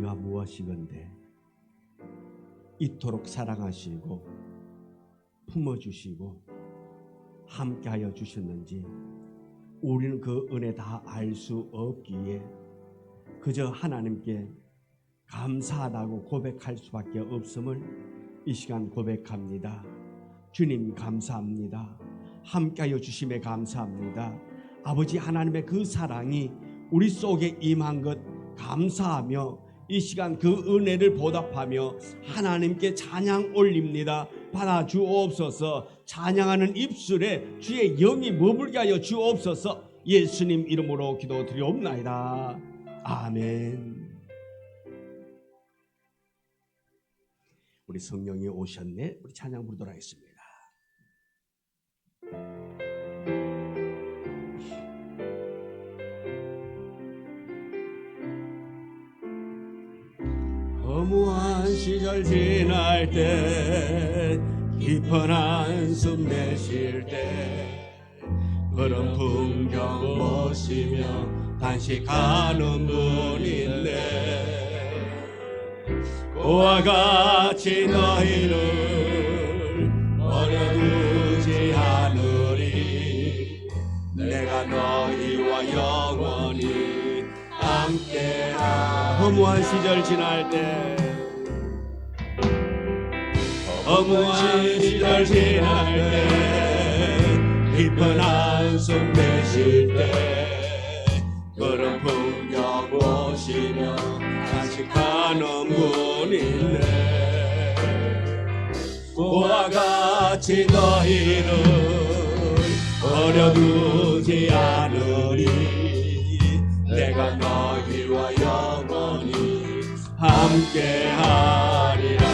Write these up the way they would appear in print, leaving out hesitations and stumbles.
가 무엇이건데 이토록 사랑하시고 품어주시고 함께하여 주셨는지 우리는 그 은혜 다 알 수 없기에 그저 하나님께 감사하다고 고백할 수밖에 없음을 이 시간 고백합니다. 주님 감사합니다. 함께하여 주심에 감사합니다. 아버지 하나님의 그 사랑이 우리 속에 임한 것 감사하며 이 시간 그 은혜를 보답하며 하나님께 찬양 올립니다. 받아 주옵소서. 찬양하는 입술에 주의 영이 머물게 하여 주옵소서. 예수님 이름으로 기도드리옵나이다. 아멘. 우리 성령이 오셨네. 우리 찬양 부르도록 하겠습니다. 허무한 시절 지날 때 깊은 한숨 내쉴 때 그런 풍경 보시며 단식하는 분인데 그와 같이 너희를 버려두지 않으리. 내가 너희와 영원히 함께하리. 허무한 시절 지날 때 허무한 시절 지날 때 깊은 한숨 내쉴 때 그런 풍경 보시며 단식하는 분이네. 그와 같이 너희를 버려두지 않으리. 내가 너희와 영원히 함께하리라.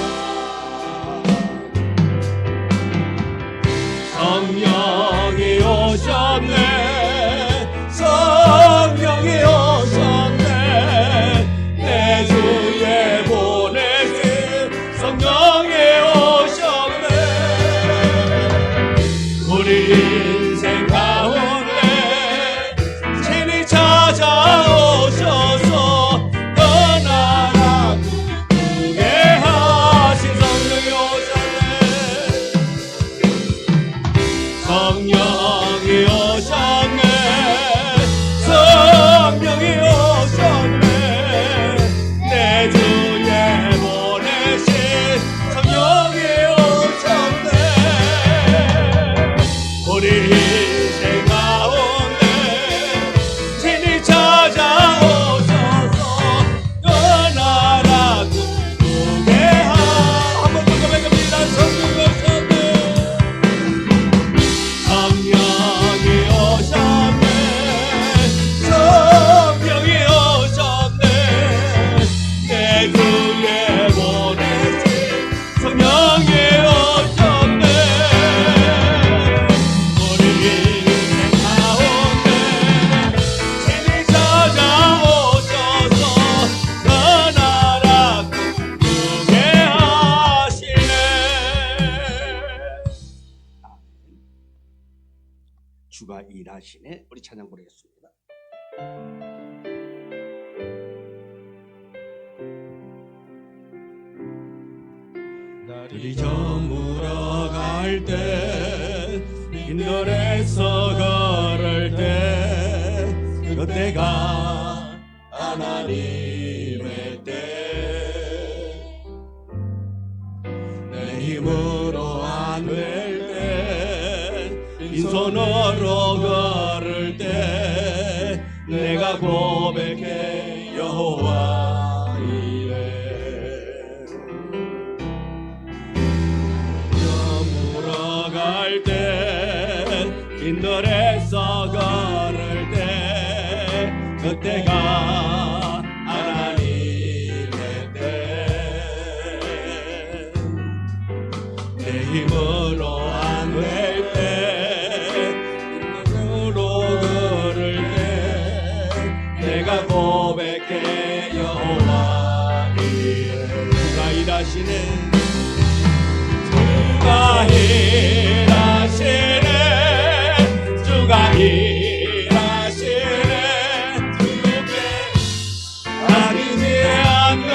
성령이 오셨네. 성령이 오셨네. 내 주에 보내신 성령이 오셨네. 우리 인생 가운데 친히 찾아오셔서 떠나라 구게 하신 성령이 오셨네. 성령이 오셨네. 성령이 오셨네. 내 주에 보내신 성령이 오셨네. 우리 인생 가운데 친히 찾아오셔서 떠나라 구게 한번 더 고백합니다. 성령이 오셨네. 성령이 오셨네. 성령이 오셨네. 내 주에 보내신 성령이 오셨네. 우리 인생 가운데 친히 찾아오셔서 떠나라 구게 하시네. 주가 일하시네. 우리 찬양 부르겠습니다. 날이 저물어 갈 때 빈들에서 걸을 때 그때가 하나님의 때. 내 힘으로 안 될 때 빈손으로 걸을 때 내가 고백해 여호와 이래. 저물어 갈 때 빈들에서 걸을 때 그때가 하나님의 때. 내 힘으로 안 될 때 눈으로 걸을 때 내가 고백해 여호와 이래. 주가 일하시네. 주가 일하시네. 주가 일하시네. 주께 아니지 않는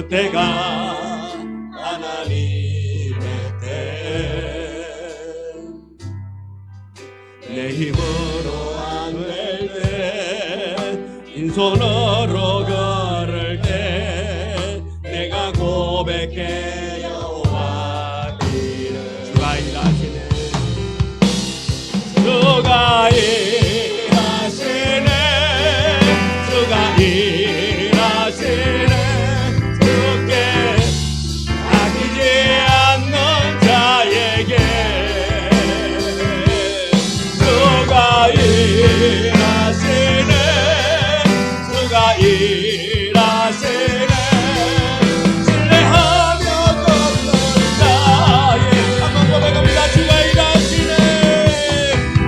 그때가 하나님의 때. 내 힘으로 안 될 때, 빈손으로 걸을 때 내가 고백해 여호와 이름. 주가 일하시네, 주가 일하시네, 주가 일하시네. 주께 아끼지 않는 자에게 주가 일하시네, 주가 일하시네. 신뢰하며 걷는 자에 한번 고백합니다. 주가 일하시네,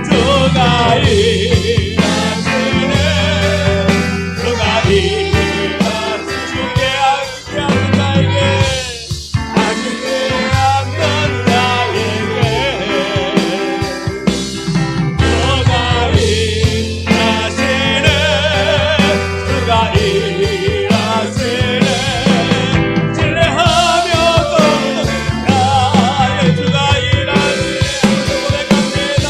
주가 일하시네, 주가 일하시네. 주께 아끼지 않는 자에게, 아끼지 않는 자에게 주가 일하시네, 주가 일하시네. 신뢰하며 걷는 자의 주가 일하시네. 고백합니다.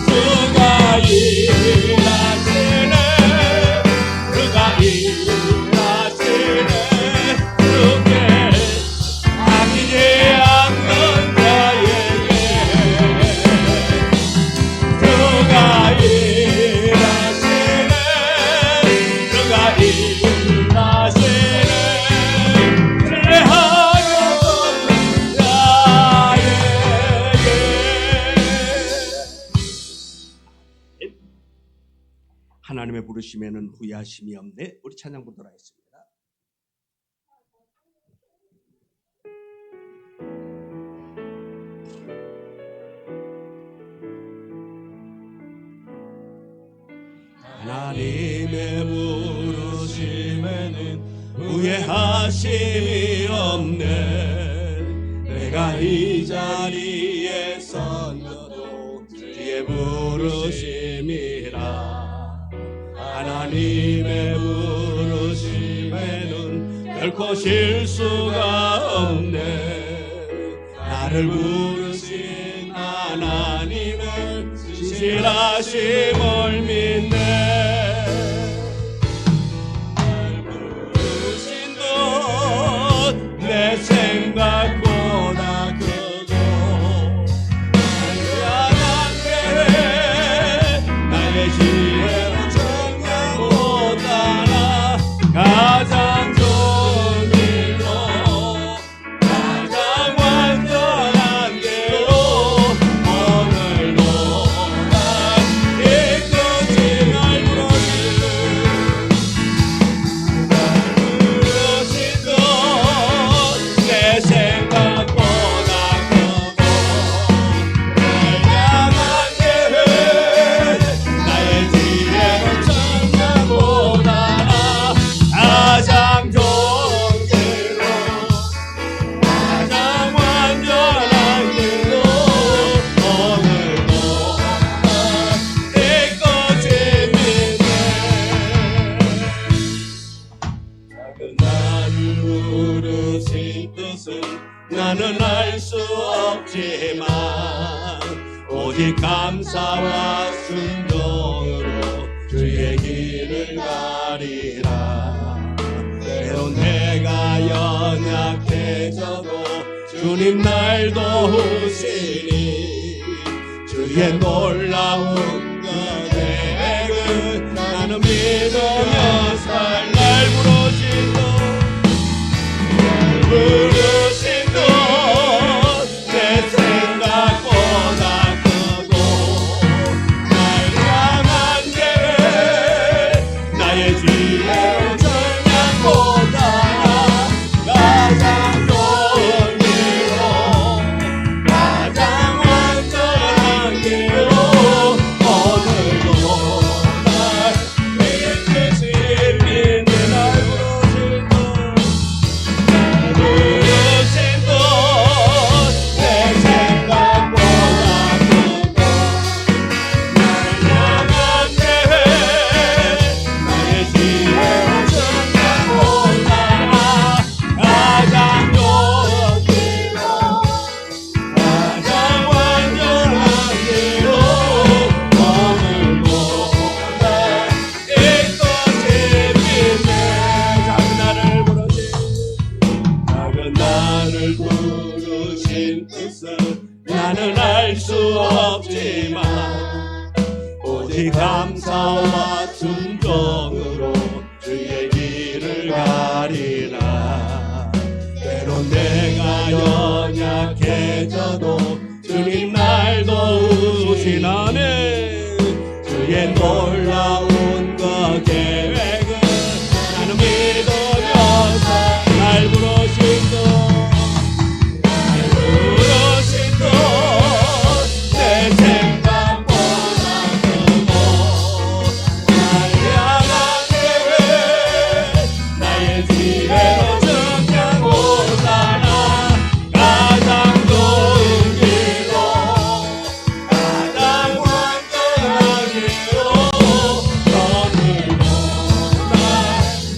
주가 일하시네, 주가 일하시네. 주께 아끼지 않는 자에게 주가 일하시네, 주가 일하시네. 신뢰하며 걷는 자에게. 하나님의 부르심에는 후회하심이 없네. 우리 찬양 부르도록 하겠습니다. 하나님의 부르심에는 후회하심이 없네. 내가 이 자리에 선 것도 주의 부르심이라. 하나님의 부르심에는 결코 실수가 없네. 나를 부르신 하나님의 신실하심을 믿네. 날 부르신 것 내 생각보다 크고, 날 향한 계획 나의 지혜로 정량보다 나 가장 좋은 길로, 가장 완전한 길로 오늘도 날 이끄시. 날 부르신 것 내 생각보다 크고, 날 향한 계획 나의 지혜로 정량보다 나 가장 좋은 길로, 가장 완전한 길로 오늘도 날 이끌지 믿네. 작은 나를 부르신 뜻은 나는 알 수 없지만, 오직 감사와 순종으로 주의 길을 가리라. 때론 내가 연약해져도 주님 날 도우시니, 주의 놀라운 은혜를 나는 믿으며 살. 날 부르신 것, 날 부르신 것 내 생각보다 크고, 날 향한 계획 나의 지혜로 정량보다 가장 좋은 길로, 가장 완전한 길로 오늘도 날 이끄시 믿네. 부르신 뜻을 나는 알 수 없지만 오직 감사와 순종으로 주의 길을 가리라. 때론 내가 연약해져도 주님 날 도우시나네. 주의 놀라운 그 계획을 나는 믿으면서 날 부르신도 내 생각보다 크고 날 향한 계획 나의 지혜로 정녕 못하나 가장 좋은 길로 가장 완전한 길로 너를 나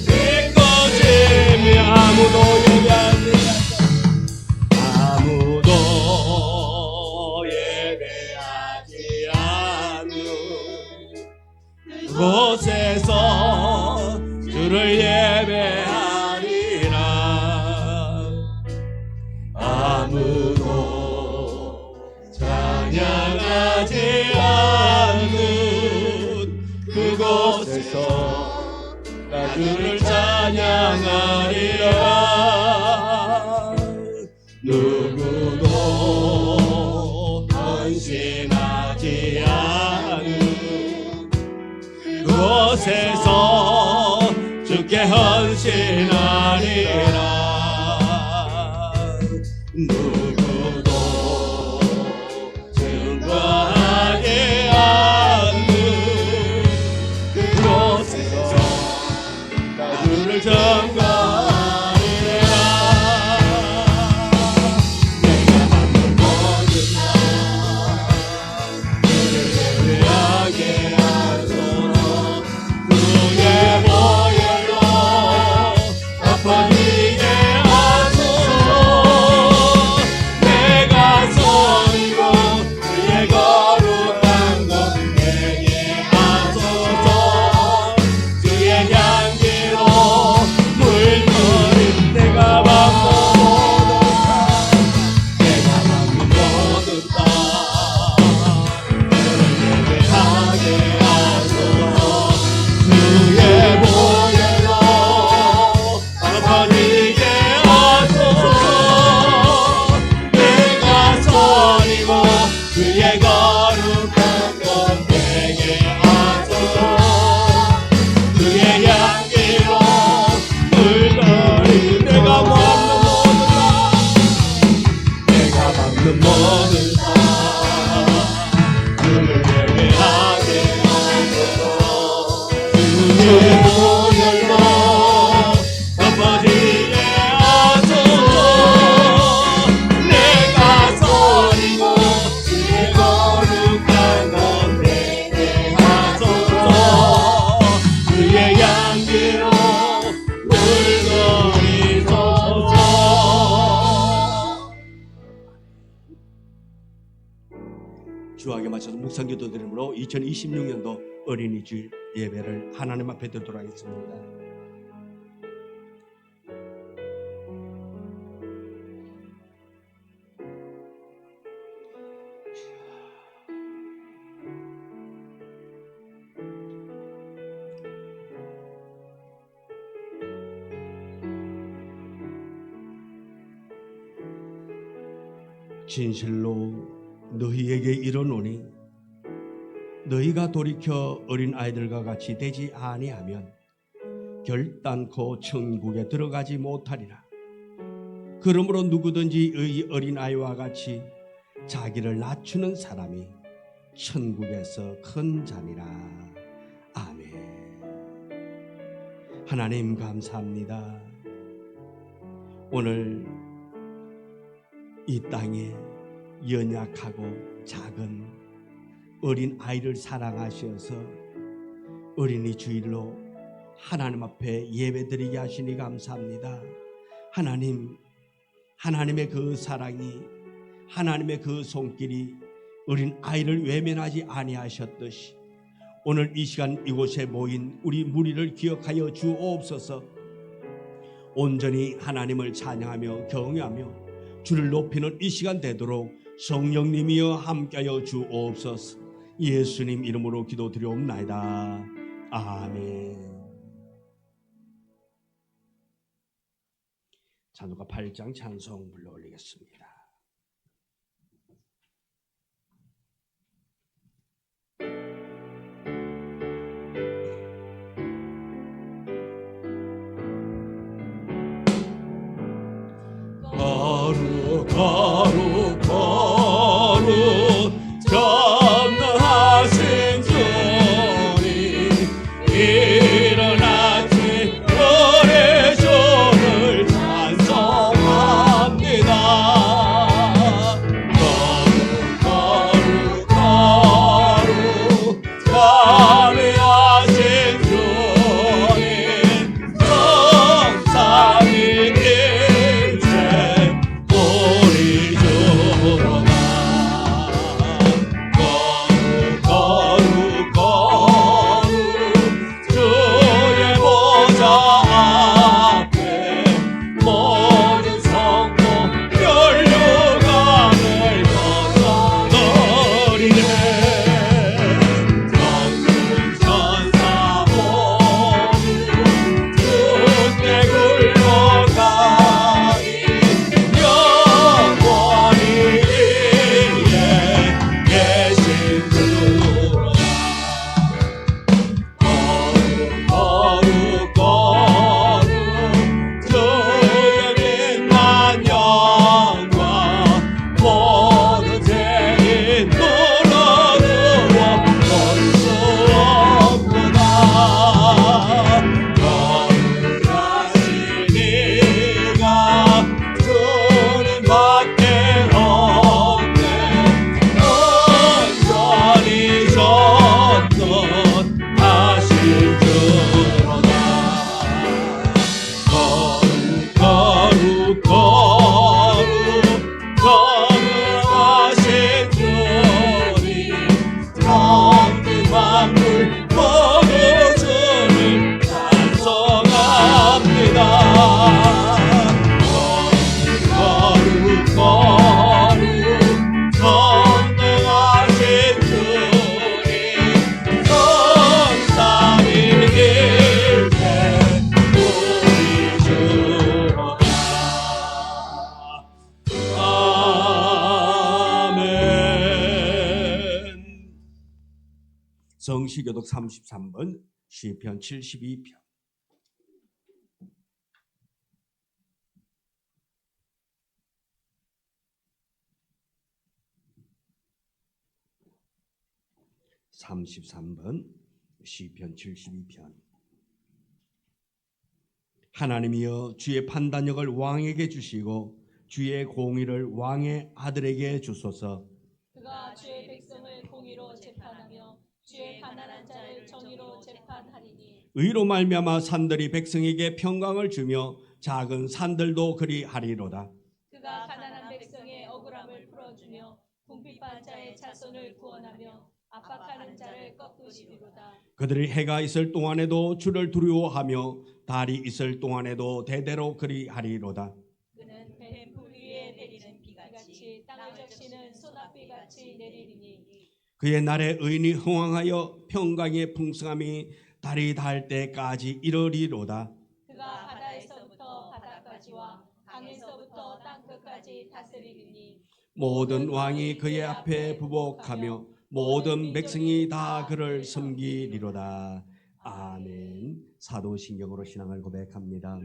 믿고 지며 아무도 예배하지 아무도 예배하지 않는 그곳에서 주를 예배하리라. 아무도 찬양하지 않는 그곳에서 나 주를 찬양하리라. 누구도 헌신하지 않은 그곳에서 주께 헌신하리라. 누구도 증거하지 않는 그곳에서 나 주를 증거하리라. 내가 받는 모든 주를 예배하게 하소서. 주의 보혈로 덮어지게 하소서. 내가 선이고 주의 거룩한 것 되게 하소서. 주의 향기로 물들인 내가 받는 모든 땅 주를 예배하게 하소서. 주의 보혈로 덮어지게 하소서. 내가 선이고 주의 거룩한 것 되게 하소서. 주의 향기로 물들인 내가 받는 모든 상 주를 예배하게 하소서. 주의 보혈로 덮어지게 하소서. 내가 선이고 주의 거룩한 것 되게 하소서. 주의 향기로 물들이소서. 주하게 맞춰서 묵상기도 드림으로 2026년도 어린이 주일 예배를 하나님 앞에 드리도록 하겠습니다. 진실로 너희에게 이르노니 너희가 돌이켜 어린 아이들과 같이 되지 아니하면 결단코 천국에 들어가지 못하리라. 그러므로 누구든지 의 어린 아이와 같이 자기를 낮추는 사람이 천국에서 큰 자니라. 아멘. 하나님 감사합니다. 오늘 이 땅에 연약하고 작은 어린 아이를 사랑하셔서 어린이 주일로 하나님 앞에 예배드리게 하시니 감사합니다. 하나님, 하나님의 그 사랑이, 하나님의 그 손길이 어린 아이를 외면하지 아니하셨듯이 오늘 이 시간 이곳에 모인 우리 무리를 기억하여 주옵소서. 온전히 하나님을 찬양하며 경외하며 주를 높이는 이 시간 되도록 성령님이여 함께하여 주옵소서. 예수님 이름으로 기도드리옵나이다. 아멘. 찬송가 8장 찬송 불러 올리겠습니다. 거룩 전능하신 주님 일어나신 우리 주를 찬송합니다. 거룩 자비하신 주님 성삼위 일체 우리 주로다. 거룩 주의 보좌 앞에 모든 성도 혈류관을 벗어버리네. 전능 천사 모두 주께 굴러가니 영원히 일에 계신 주로다. 거룩 주의 빛난 영광 모든 죄인 눌러두어 볼 수 없구나. 거룩하신 이가 주님밖에 없네. 온전히 전능하신 주로다. 거룩 전능하신 주님 천지 만물 모두 주님 찬송합니다. 거룩 전능하신 주님 성삼위일체 우리 주로다. 아멘. 성시교독 33번 시편 72편. 시편 72편. 하나님이여 주의 판단력을 왕에게 주시고 주의 공의를 왕의 아들에게 주소서. 그가 주의 백성을 공의로 재판하며 주의 가난한 자를 정의로 재판하리니 의로 말미암아 산들이 백성에게 평강을 주며 작은 산들도 그리하리로다. 그가 가난한 백성의 억울함을 풀어주며 궁핍한 자의 자손을 구원하며 압박하는 자를 꺾으시리로다. 그들이 해가 있을 동안에도 주를 두려워하며 달이 있을 동안에도 대대로 그리하리로다. 그는 뱀풀 위에 내리는 비같이 땅을 적시는 소낙비같이 내리리니 그의 날에 의인이 흥왕하여 평강의 풍성함이 달이 닿을 때까지 이르리로다. 그가 바다에서부터 바다까지와 강에서부터 땅끝까지 다스리리니 모든 왕이 그의 앞에 부복하며 모든 백성이 다 그를 섬기리로다. 아멘. 사도신경으로 신앙을 고백합니다.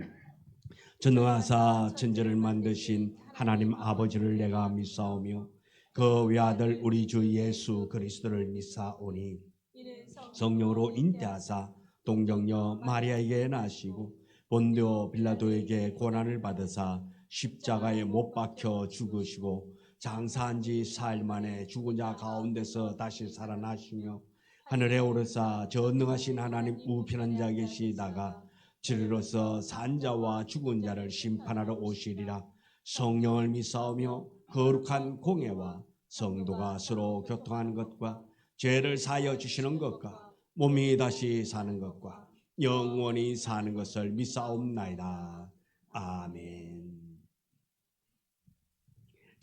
전능하사 천지를 만드신 하나님 아버지를 내가 믿사오며 그 외아들 우리 주 예수 그리스도를 믿사오니 이는 성령으로 잉태하사 동정녀 마리아에게 나시고 본디오 빌라도에게 고난을 받으사 십자가에 못 박혀 죽으시고 장사한 지 사일 만에 죽은 자 가운데서 다시 살아나시며 하늘에 오르사 전능하신 하나님 우편한 자 계시다가 주로서 산 자와 죽은 자를 심판하러 오시리라. 성령을 믿사오며 거룩한 공예와 성도가 서로 교통하는 것과 죄를 사하여 주시는 것과 몸이 다시 사는 것과 영원히 사는 것을 믿사옵나이다. 아멘.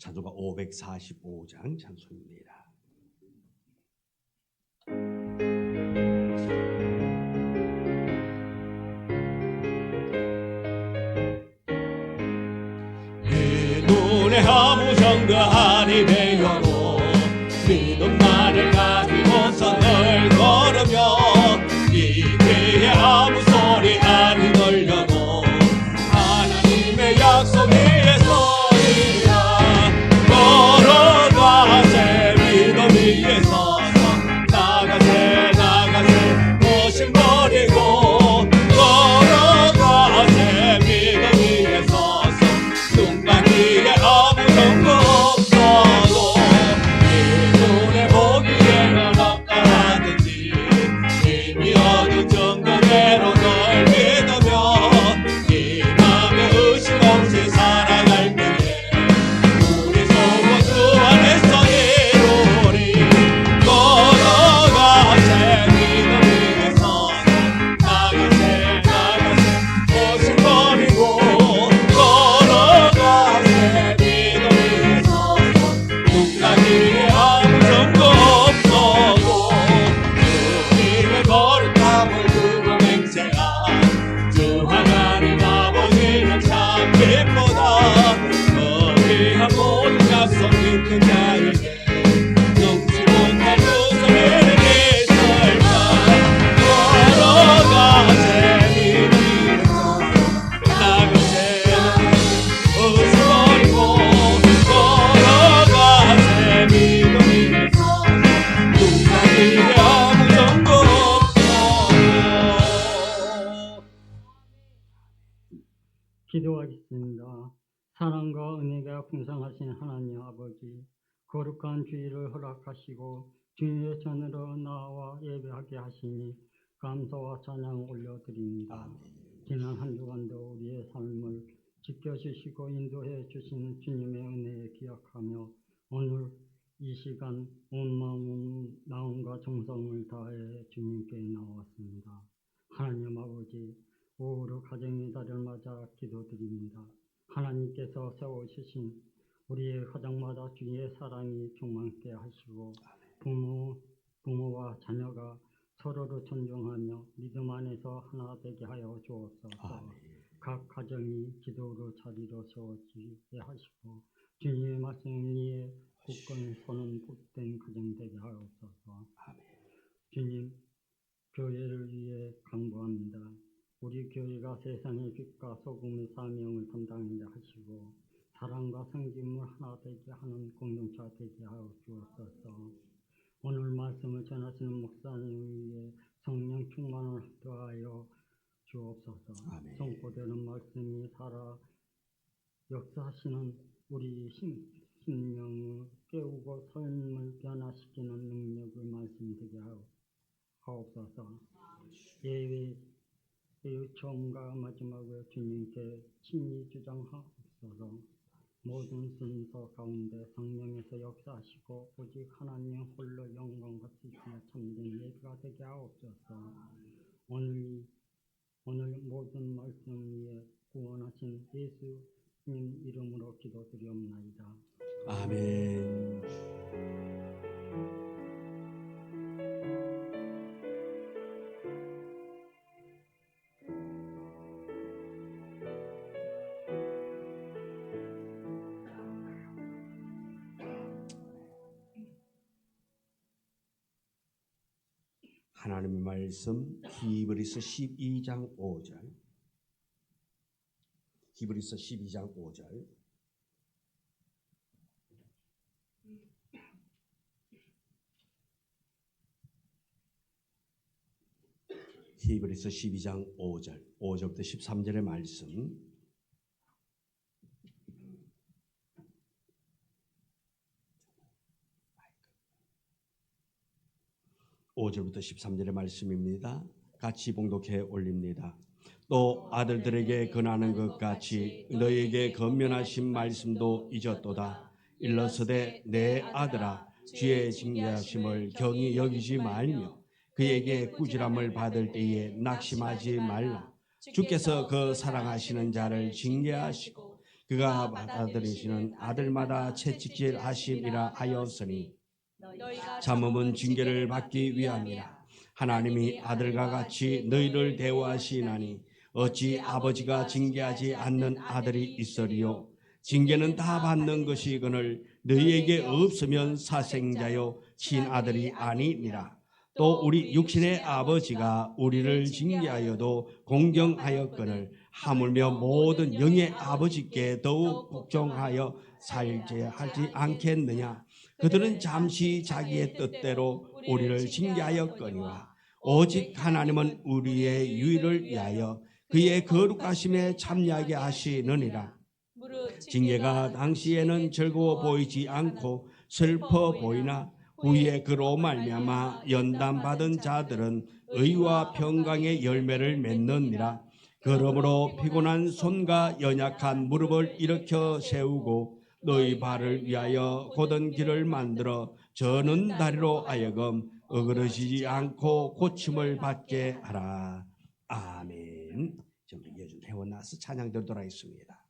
찬송가 545장 찬송입니다. 내 눈에 아무 정도 아니 되어도 믿음만을 가지고서 널 걸으며 이 귀에 아무 소리 아니 들려도 하나님의 약속 위에 서리라. 걸어가세 믿음 위에 서서 나가세 모신 버리고 걸어가세 믿음 위에 서서 눈 감기에 아무 정도 없어도 네 눈에 보기에는 없다 하든지 이미 어느 정도대로 널 믿으며 이 맘에 의심 없이 살아갈 때에 우리 소원 주 안에서 이루리. 걸어가세 믿음 위에 서서 나가세 모신 버리고 걸어가세 믿음 위에 서서 눈 감기에 아무 정도 없어도 주님의 거룩함을 두고 맹세한 주 하나님 아버지는 참 기쁘다. 거기한 모든 약속 믿는 자에게 넘지 못할 무서움을 있을까. 걸어가세 믿음 위에 서서 나가세 의심 버리고 걸어가세 믿음 위에 서서 눈 감기에 아무 정도 없어. 기도하겠습니다. 사랑과 은혜가 풍성하신 하나님 아버지, 거룩한 주일을 허락하시고 주님의 전으로 나와 예배하게 하시니 감사와 찬양 올려드립니다. 지난 한 주간도 우리의 삶을 지켜주시고 인도해 주신 주님의 은혜에 기억하며 오늘 이 시간 온 마음과 정성을 다해 주님께 나왔습니다. 하나님 아버지, 오후로 가정의 달을 맞아 기도드립니다. 하나님께서 세워주신 우리의 가정마다 주의 사랑이 충만케 하시고 부모와 자녀가 서로를 존중하며 믿음 안에서 하나 되게 하여 주옵소서. 각 가정이 기도로 자리로 세워지게 하시고 주님의 말씀 위에 굳건 서는 복된 가정 되게 하옵소서. 주님, 교회를 위해 간구합니다. 우리 교회가 세상의 빛과 소금의 사명을 담당하게 하시고 사랑과 성김을 하나 되게 하는 공동체가 되게 하여 주옵소서. 오늘 말씀을 전하시는 목사님 위해 성령 충만을 더하여 주옵소서. 선포되는 말씀이 살아 역사하시는 우리 심령을 깨우고 삶을 변화시키는 능력을 말씀되게 하옵소서. 예외 처음과 마지막에 주님께 친히 주장하옵소서. 모든 순서 가운데 성령에서 역사하시고 오직 하나님 홀로 영광 받으시며 참된 예배가 되게 하옵소서. 오늘 모든 말씀 위에 구원하신 예수님 이름으로 기도드리옵나이다. 아멘. 하나님의 말씀 히브리서 12장 5절. 히브리서 12장 5절. 히브리서 12장 5절. 5절부터 13절의 말씀. 5절부터 13절의 말씀입니다. 같이 봉독해 올립니다. 또 아들들에게 권하는 것 같이 너희에게 권면하신 말씀도 잊었도다. 일러서되 내 아들아 주의 징계하심을 경히 여기지 말며 그에게 꾸지람을 받을 때에 낙심하지 말라. 주께서 그 사랑하시는 자를 징계하시고 그가 받아들이시는 아들마다 채찍질 하심이라 하였으니 너희가 참음은 징계를 받기 위함이라. 하나님이 아들과 같이 너희를 대우하시나니 어찌 아버지가 징계하지 않는 아들이 있으리요. 징계는 다 받는 것이거늘 너희에게 없으면 사생자요 친아들이 아니니라. 또 우리 육신의 아버지가 우리를 징계하여도 공경하였거늘 하물며 모든 영의 아버지께 더욱 복종하여 살게 하지 않겠느냐. 그들은 잠시 자기의 뜻대로 우리를 징계하였거니와 오직 하나님은 우리의 유익을 위하여 그의 거룩하심에 참여하게 하시느니라. 징계가 당시에는 즐거워 보이지 않고 슬퍼 보이나 후에 그로 말미암아 연단받은 자들은 의와 평강의 열매를 맺느니라. 그러므로 피곤한 손과 연약한 무릎을 일으켜 세우고 너희 발을 위하여 곧은 길을 만들어 저는 다리로 하여금 어그러지지 않고 고침을 받게 하라. 아멘. 좀 예준 회원나서 찬양 드리도록 하겠습니다.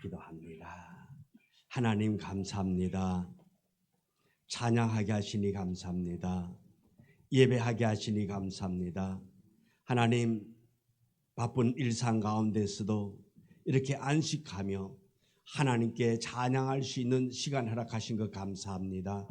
기도합니다. 하나님 감사합니다. 찬양하게 하시니 감사합니다. 예배하게 하시니 감사합니다. 하나님 바쁜 일상 가운데서도 이렇게 안식하며 하나님께 찬양할 수 있는 시간 허락하신 것 감사합니다.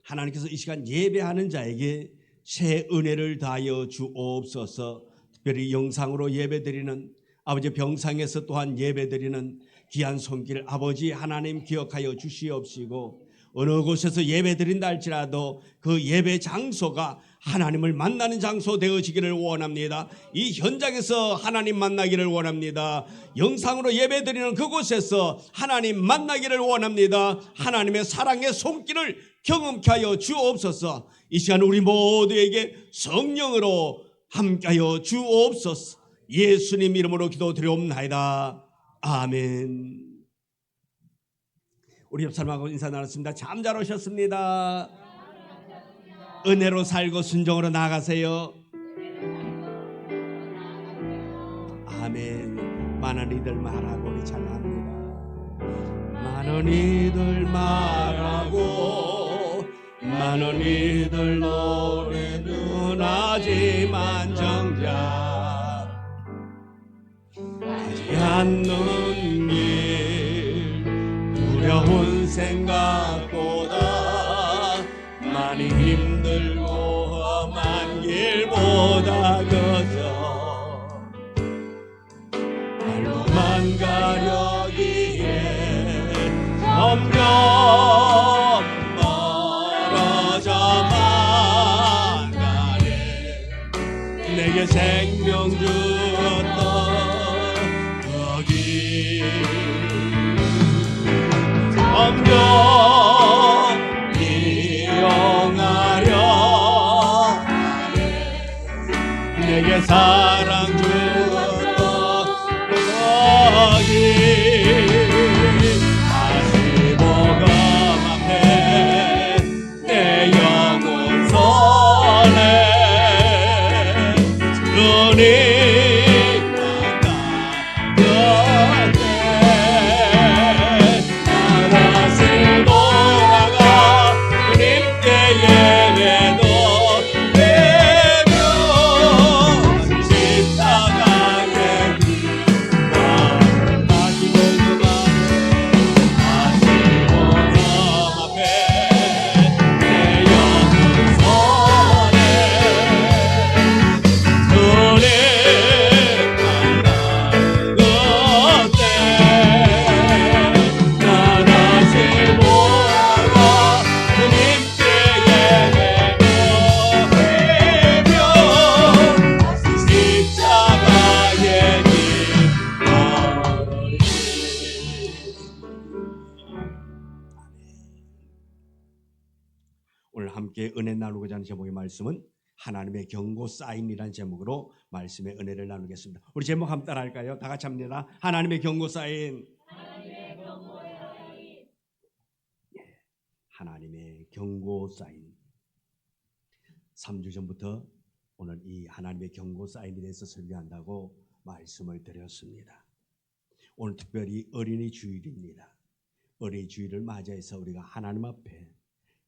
하나님께서 이 시간 예배하는 자에게 새 은혜를 다하여 주옵소서. 특별히 영상으로 예배드리는 아버지 병상에서 또한 예배드리는 귀한 손길 아버지 하나님 기억하여 주시옵시고 어느 곳에서 예배드린다 할지라도 그 예배 장소가 하나님을 만나는 장소 되어지기를 원합니다. 이 현장에서 하나님 만나기를 원합니다. 영상으로 예배드리는 그곳에서 하나님 만나기를 원합니다. 하나님의 사랑의 손길을 경험케 하여 주옵소서. 이 시간 우리 모두에게 성령으로 함께하여 주옵소서. 예수님 이름으로 기도드리옵나이다. 아멘. 우리 옆 사람하고 인사 나눴습니다. 참 잘 오셨습니다. 은혜로 살고 순종으로 나아가세요. 아멘. 많은 이들 말하고 우리 찬양합니다. 많은 이들 말하고 많은 이들 노래는 하지만 정작 가지 않는 길 두려운 생각보다 많이 힘들고 험한 길보다 그저 발로만 가려기에 점점 멀어져만 가네. 내게 생명 주었던 거기 점점 이용하려 하네. 내게 사랑 주었던 거기 다시 복음 앞에 내 영혼 선해 눈이 감각되네. 나다시 돌아가 주님께 예배도 되며 십자가의 다시 복음 앞에 내 영혼 선해 눈이 감각되네. 나다시 돌아가 주님께 예배도 되며 십자가의 길 걸으리. 오늘 함께 은혜 나누고자 하는 제목의 말씀은 하나님의 경고 사인이라는 제목으로 말씀의 은혜를 나누겠습니다. 우리 제목 한번 따라할까요? 다 같이 합니다. 하나님의 경고 사인. 하나님의 경고 사인. 3주 전부터 오늘 이 하나님의 경고 사인에 대해서 설교한다고 말씀을 드렸습니다. 오늘 특별히 어린이 주일입니다. 어린이 주일을 맞이해서 우리가 하나님 앞에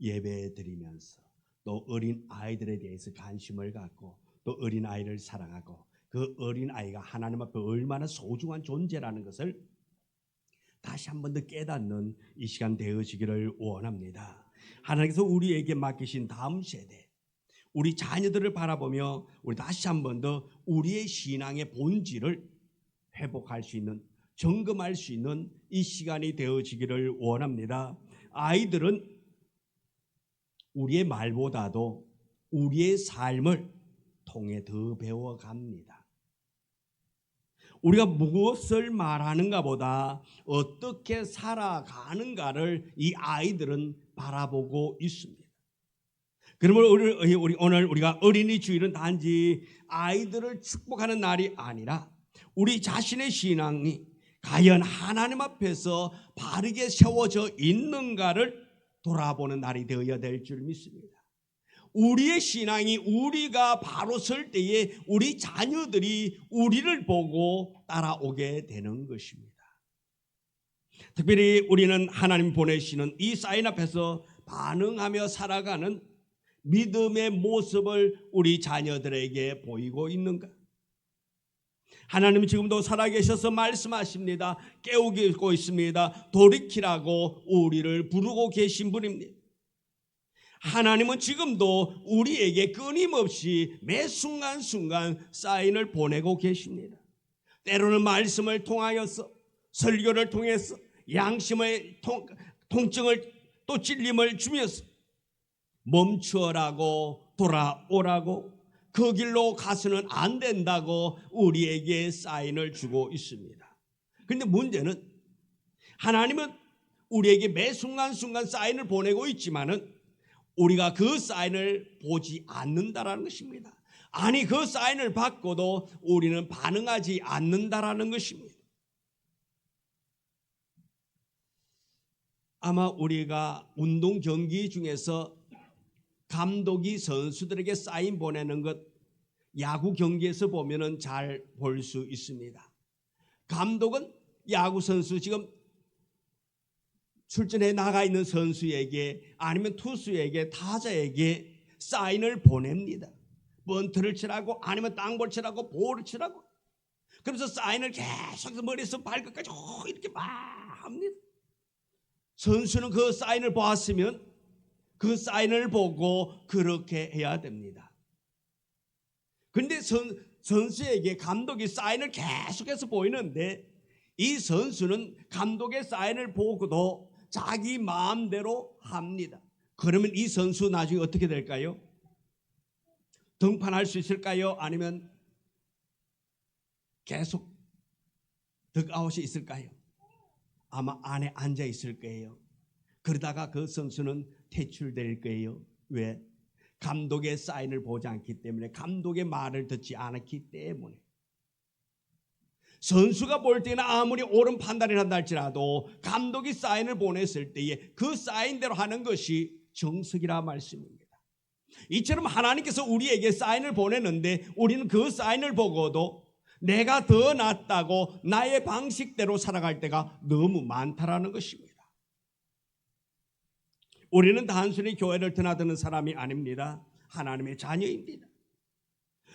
예배 드리면서 또 어린 아이들에 대해서 관심을 갖고 또 어린 아이를 사랑하고 그 어린 아이가 하나님 앞에 얼마나 소중한 존재라는 것을 다시 한 번 더 깨닫는 이 시간 되어지기를 원합니다. 하나님께서 우리에게 맡기신 다음 세대 우리 자녀들을 바라보며 우리 다시 한 번 더 우리의 신앙의 본질을 회복할 수 있는 점검할 수 있는 이 시간이 되어지기를 원합니다. 아이들은 우리의 말보다도 우리의 삶을 통해 더 배워갑니다. 우리가 무엇을 말하는가 보다 어떻게 살아가는가를 이 아이들은 바라보고 있습니다. 그러면 오늘 우리가 어린이 주일은 단지 아이들을 축복하는 날이 아니라 우리 자신의 신앙이 과연 하나님 앞에서 바르게 세워져 있는가를 돌아보는 날이 되어야 될 줄 믿습니다. 우리의 신앙이 우리가 바로 설 때에 우리 자녀들이 우리를 보고 따라오게 되는 것입니다. 특별히 우리는 하나님 보내시는 이 사인 앞에서 반응하며 살아가는 믿음의 모습을 우리 자녀들에게 보이고 있는가? 하나님은 지금도 살아계셔서 말씀하십니다. 깨우고 있습니다. 돌이키라고 우리를 부르고 계신 분입니다. 하나님은 지금도 우리에게 끊임없이 매 순간순간 사인을 보내고 계십니다. 때로는 말씀을 통하여서 설교를 통해서 양심의 통증을 또 찔림을 주면서 멈추어라고 돌아오라고 그 길로 가서는 안 된다고 우리에게 사인을 주고 있습니다. 그런데 문제는 하나님은 우리에게 매 순간순간 사인을 보내고 있지만은 우리가 그 사인을 보지 않는다라는 것입니다. 아니 그 사인을 받고도 우리는 반응하지 않는다라는 것입니다. 아마 우리가 운동 경기 중에서 감독이 선수들에게 사인 보내는 것 야구 경기에서 보면은 잘 볼 수 있습니다. 감독은 야구 선수 지금 출전해 나가 있는 선수에게 아니면 투수에게 타자에게 사인을 보냅니다. 번트를 치라고 아니면 땅볼 치라고 볼을 치라고. 그러면서 사인을 계속 머리에서 발끝까지 이렇게 막 합니다. 선수는 그 사인을 보았으면 그 사인을 보고 그렇게 해야 됩니다. 그런데 선수에게 감독이 사인을 계속해서 보이는데 이 선수는 감독의 사인을 보고도 자기 마음대로 합니다. 그러면 이 선수 나중에 어떻게 될까요? 등판할 수 있을까요? 아니면 계속 덕아웃이 있을까요? 아마 안에 앉아 있을 거예요. 그러다가 그 선수는 퇴출될 거예요. 왜? 감독의 사인을 보지 않기 때문에, 감독의 말을 듣지 않았기 때문에. 선수가 볼 때는 아무리 옳은 판단을 한다 할지라도 감독이 사인을 보냈을 때에 그 사인대로 하는 것이 정석이라 말씀입니다. 이처럼 하나님께서 우리에게 사인을 보내는데 우리는 그 사인을 보고도 내가 더 낫다고 나의 방식대로 살아갈 때가 너무 많다라는 것입니다. 우리는 단순히 교회를 드나드는 사람이 아닙니다. 하나님의 자녀입니다.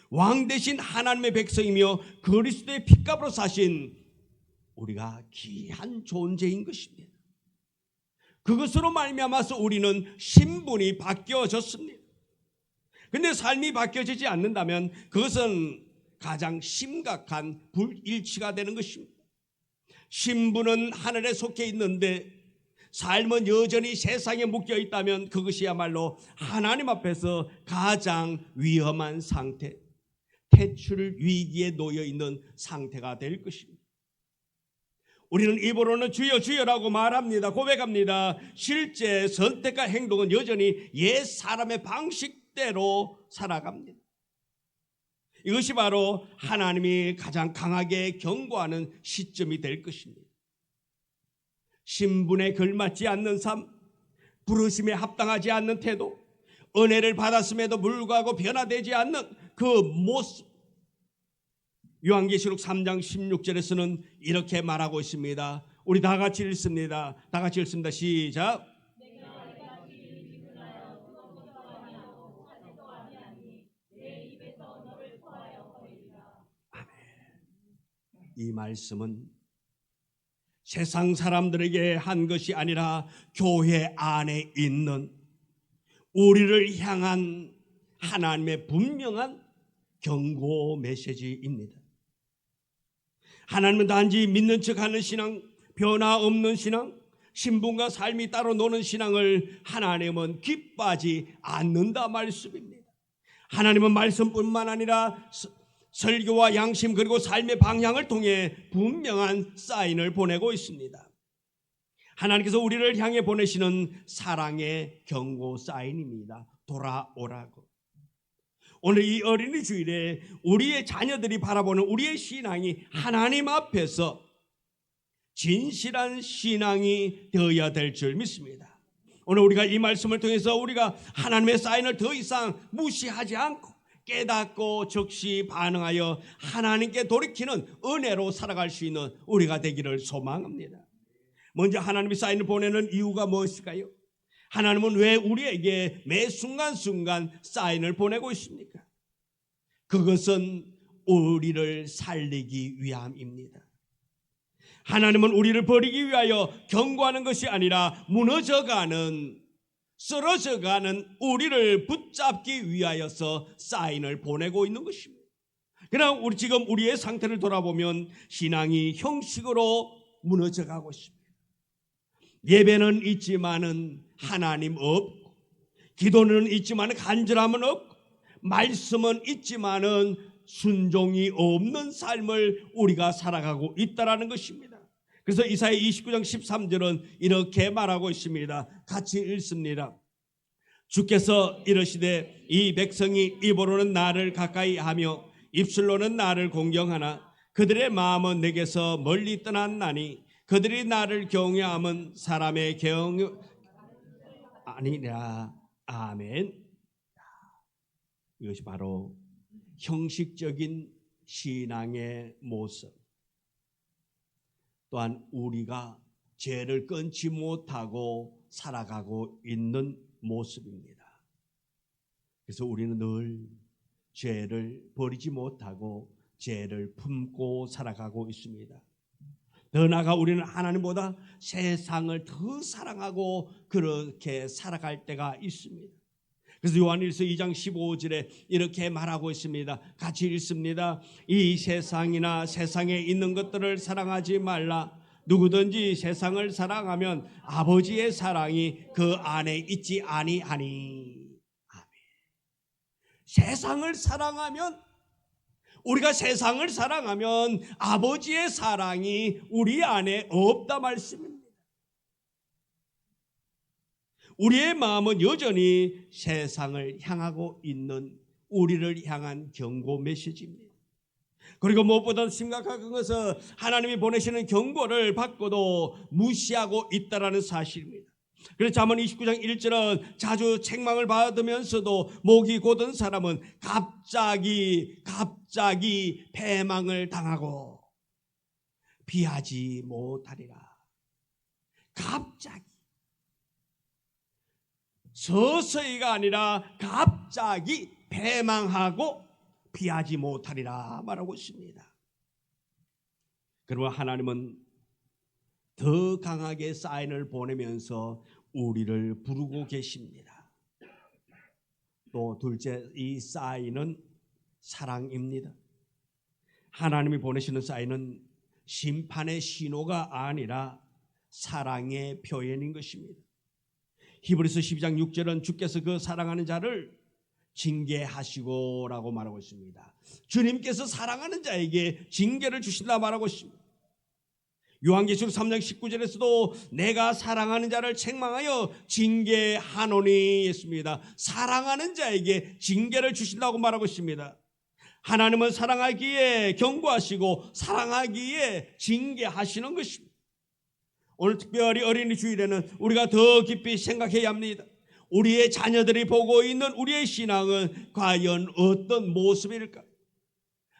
왕 대신 하나님의 백성이며 그리스도의 핏값으로 사신 우리가 귀한 존재인 것입니다. 그것으로 말미암아서 우리는 신분이 바뀌어졌습니다. 그런데 삶이 바뀌어지지 않는다면 그것은 가장 심각한 불일치가 되는 것입니다. 신분은 하늘에 속해 있는데 삶은 여전히 세상에 묶여 있다면 그것이야말로 하나님 앞에서 가장 위험한 상태, 퇴출 위기에 놓여 있는 상태가 될 것입니다. 우리는 입으로는 주여 주여라고 말합니다. 고백합니다. 실제 선택과 행동은 여전히 옛 사람의 방식대로 살아갑니다. 이것이 바로 하나님이 가장 강하게 경고하는 시점이 될 것입니다. 신분에 걸맞지 않는 삶, 부르심에 합당하지 않는 태도, 은혜를 받았음에도 불구하고 변화되지 않는 그 모습. 요한계시록 3장 16절에서는 이렇게 말하고 있습니다. 우리 다 같이 읽습니다. 다 같이 읽습니다. 시작. 이 말씀은 세상 사람들에게 한 것이 아니라 교회 안에 있는 우리를 향한 하나님의 분명한 경고 메시지입니다. 하나님은 단지 믿는 척하는 신앙, 변화 없는 신앙, 신분과 삶이 따로 노는 신앙을 하나님은 기뻐하지 않는다 말씀입니다. 하나님은 말씀뿐만 아니라 설교와 양심 그리고 삶의 방향을 통해 분명한 사인을 보내고 있습니다. 하나님께서 우리를 향해 보내시는 사랑의 경고 사인입니다. 돌아오라고. 오늘 이 어린이 주일에 우리의 자녀들이 바라보는 우리의 신앙이 하나님 앞에서 진실한 신앙이 되어야 될 줄 믿습니다. 오늘 우리가 이 말씀을 통해서 우리가 하나님의 사인을 더 이상 무시하지 않고 깨닫고 즉시 반응하여 하나님께 돌이키는 은혜로 살아갈 수 있는 우리가 되기를 소망합니다. 먼저 하나님이 사인을 보내는 이유가 무엇일까요? 하나님은 왜 우리에게 매 순간순간 사인을 보내고 있습니까? 그것은 우리를 살리기 위함입니다. 하나님은 우리를 버리기 위하여 경고하는 것이 아니라 무너져가는, 쓰러져가는 우리를 붙잡기 위하여서 사인을 보내고 있는 것입니다. 그러나 우리 지금 우리의 상태를 돌아보면 신앙이 형식으로 무너져가고 있습니다. 예배는 있지만은 하나님 없고, 기도는 있지만은 간절함은 없고, 말씀은 있지만은 순종이 없는 삶을 우리가 살아가고 있다라는 것입니다. 그래서 이사야 29장 13절은 이렇게 말하고 있습니다. 같이 읽습니다. 주께서 이르시되 이 백성이 입으로는 나를 가까이 하며 입술로는 나를 공경하나 그들의 마음은 내게서 멀리 떠났나니 그들이 나를 경외함은 사람의 경외 아니라. 아멘. 이것이 바로 형식적인 신앙의 모습, 또한 우리가 죄를 끊지 못하고 살아가고 있는 모습입니다. 그래서 우리는 늘 죄를 버리지 못하고 죄를 품고 살아가고 있습니다. 더 나아가 우리는 하나님보다 세상을 더 사랑하고 그렇게 살아갈 때가 있습니다. 그래서 요한일서 2장 15절에 이렇게 말하고 있습니다. 같이 읽습니다. 이 세상이나 세상에 있는 것들을 사랑하지 말라. 누구든지 세상을 사랑하면 아버지의 사랑이 그 안에 있지 아니하니. 아멘. 세상을 사랑하면, 우리가 세상을 사랑하면 아버지의 사랑이 우리 안에 없다 말씀입니다. 우리의 마음은 여전히 세상을 향하고 있는 우리를 향한 경고 메시지입니다. 그리고 무엇보다 심각한 것은 하나님이 보내시는 경고를 받고도 무시하고 있다는 사실입니다. 그래서 잠언 29장 1절은 자주 책망을 받으면서도 목이 곧은 사람은 갑자기 패망을 당하고 피하지 못하리라. 갑자기, 서서히가 아니라 갑자기 패망하고 피하지 못하리라 말하고 있습니다. 그러면 하나님은 더 강하게 사인을 보내면서 우리를 부르고 계십니다. 또 둘째, 이 사인은 사랑입니다. 하나님이 보내시는 사인은 심판의 신호가 아니라 사랑의 표현인 것입니다. 히브리서 12장 6절은 주께서 그 사랑하는 자를 징계하시고 라고 말하고 있습니다. 주님께서 사랑하는 자에게 징계를 주신다 말하고 있습니다. 요한계시록 3장 19절에서도 내가 사랑하는 자를 책망하여 징계하노니 했습니다. 사랑하는 자에게 징계를 주신다고 말하고 있습니다. 하나님은 사랑하기에 경고하시고 사랑하기에 징계하시는 것입니다. 오늘 특별히 어린이 주일에는 우리가 더 깊이 생각해야 합니다. 우리의 자녀들이 보고 있는 우리의 신앙은 과연 어떤 모습일까?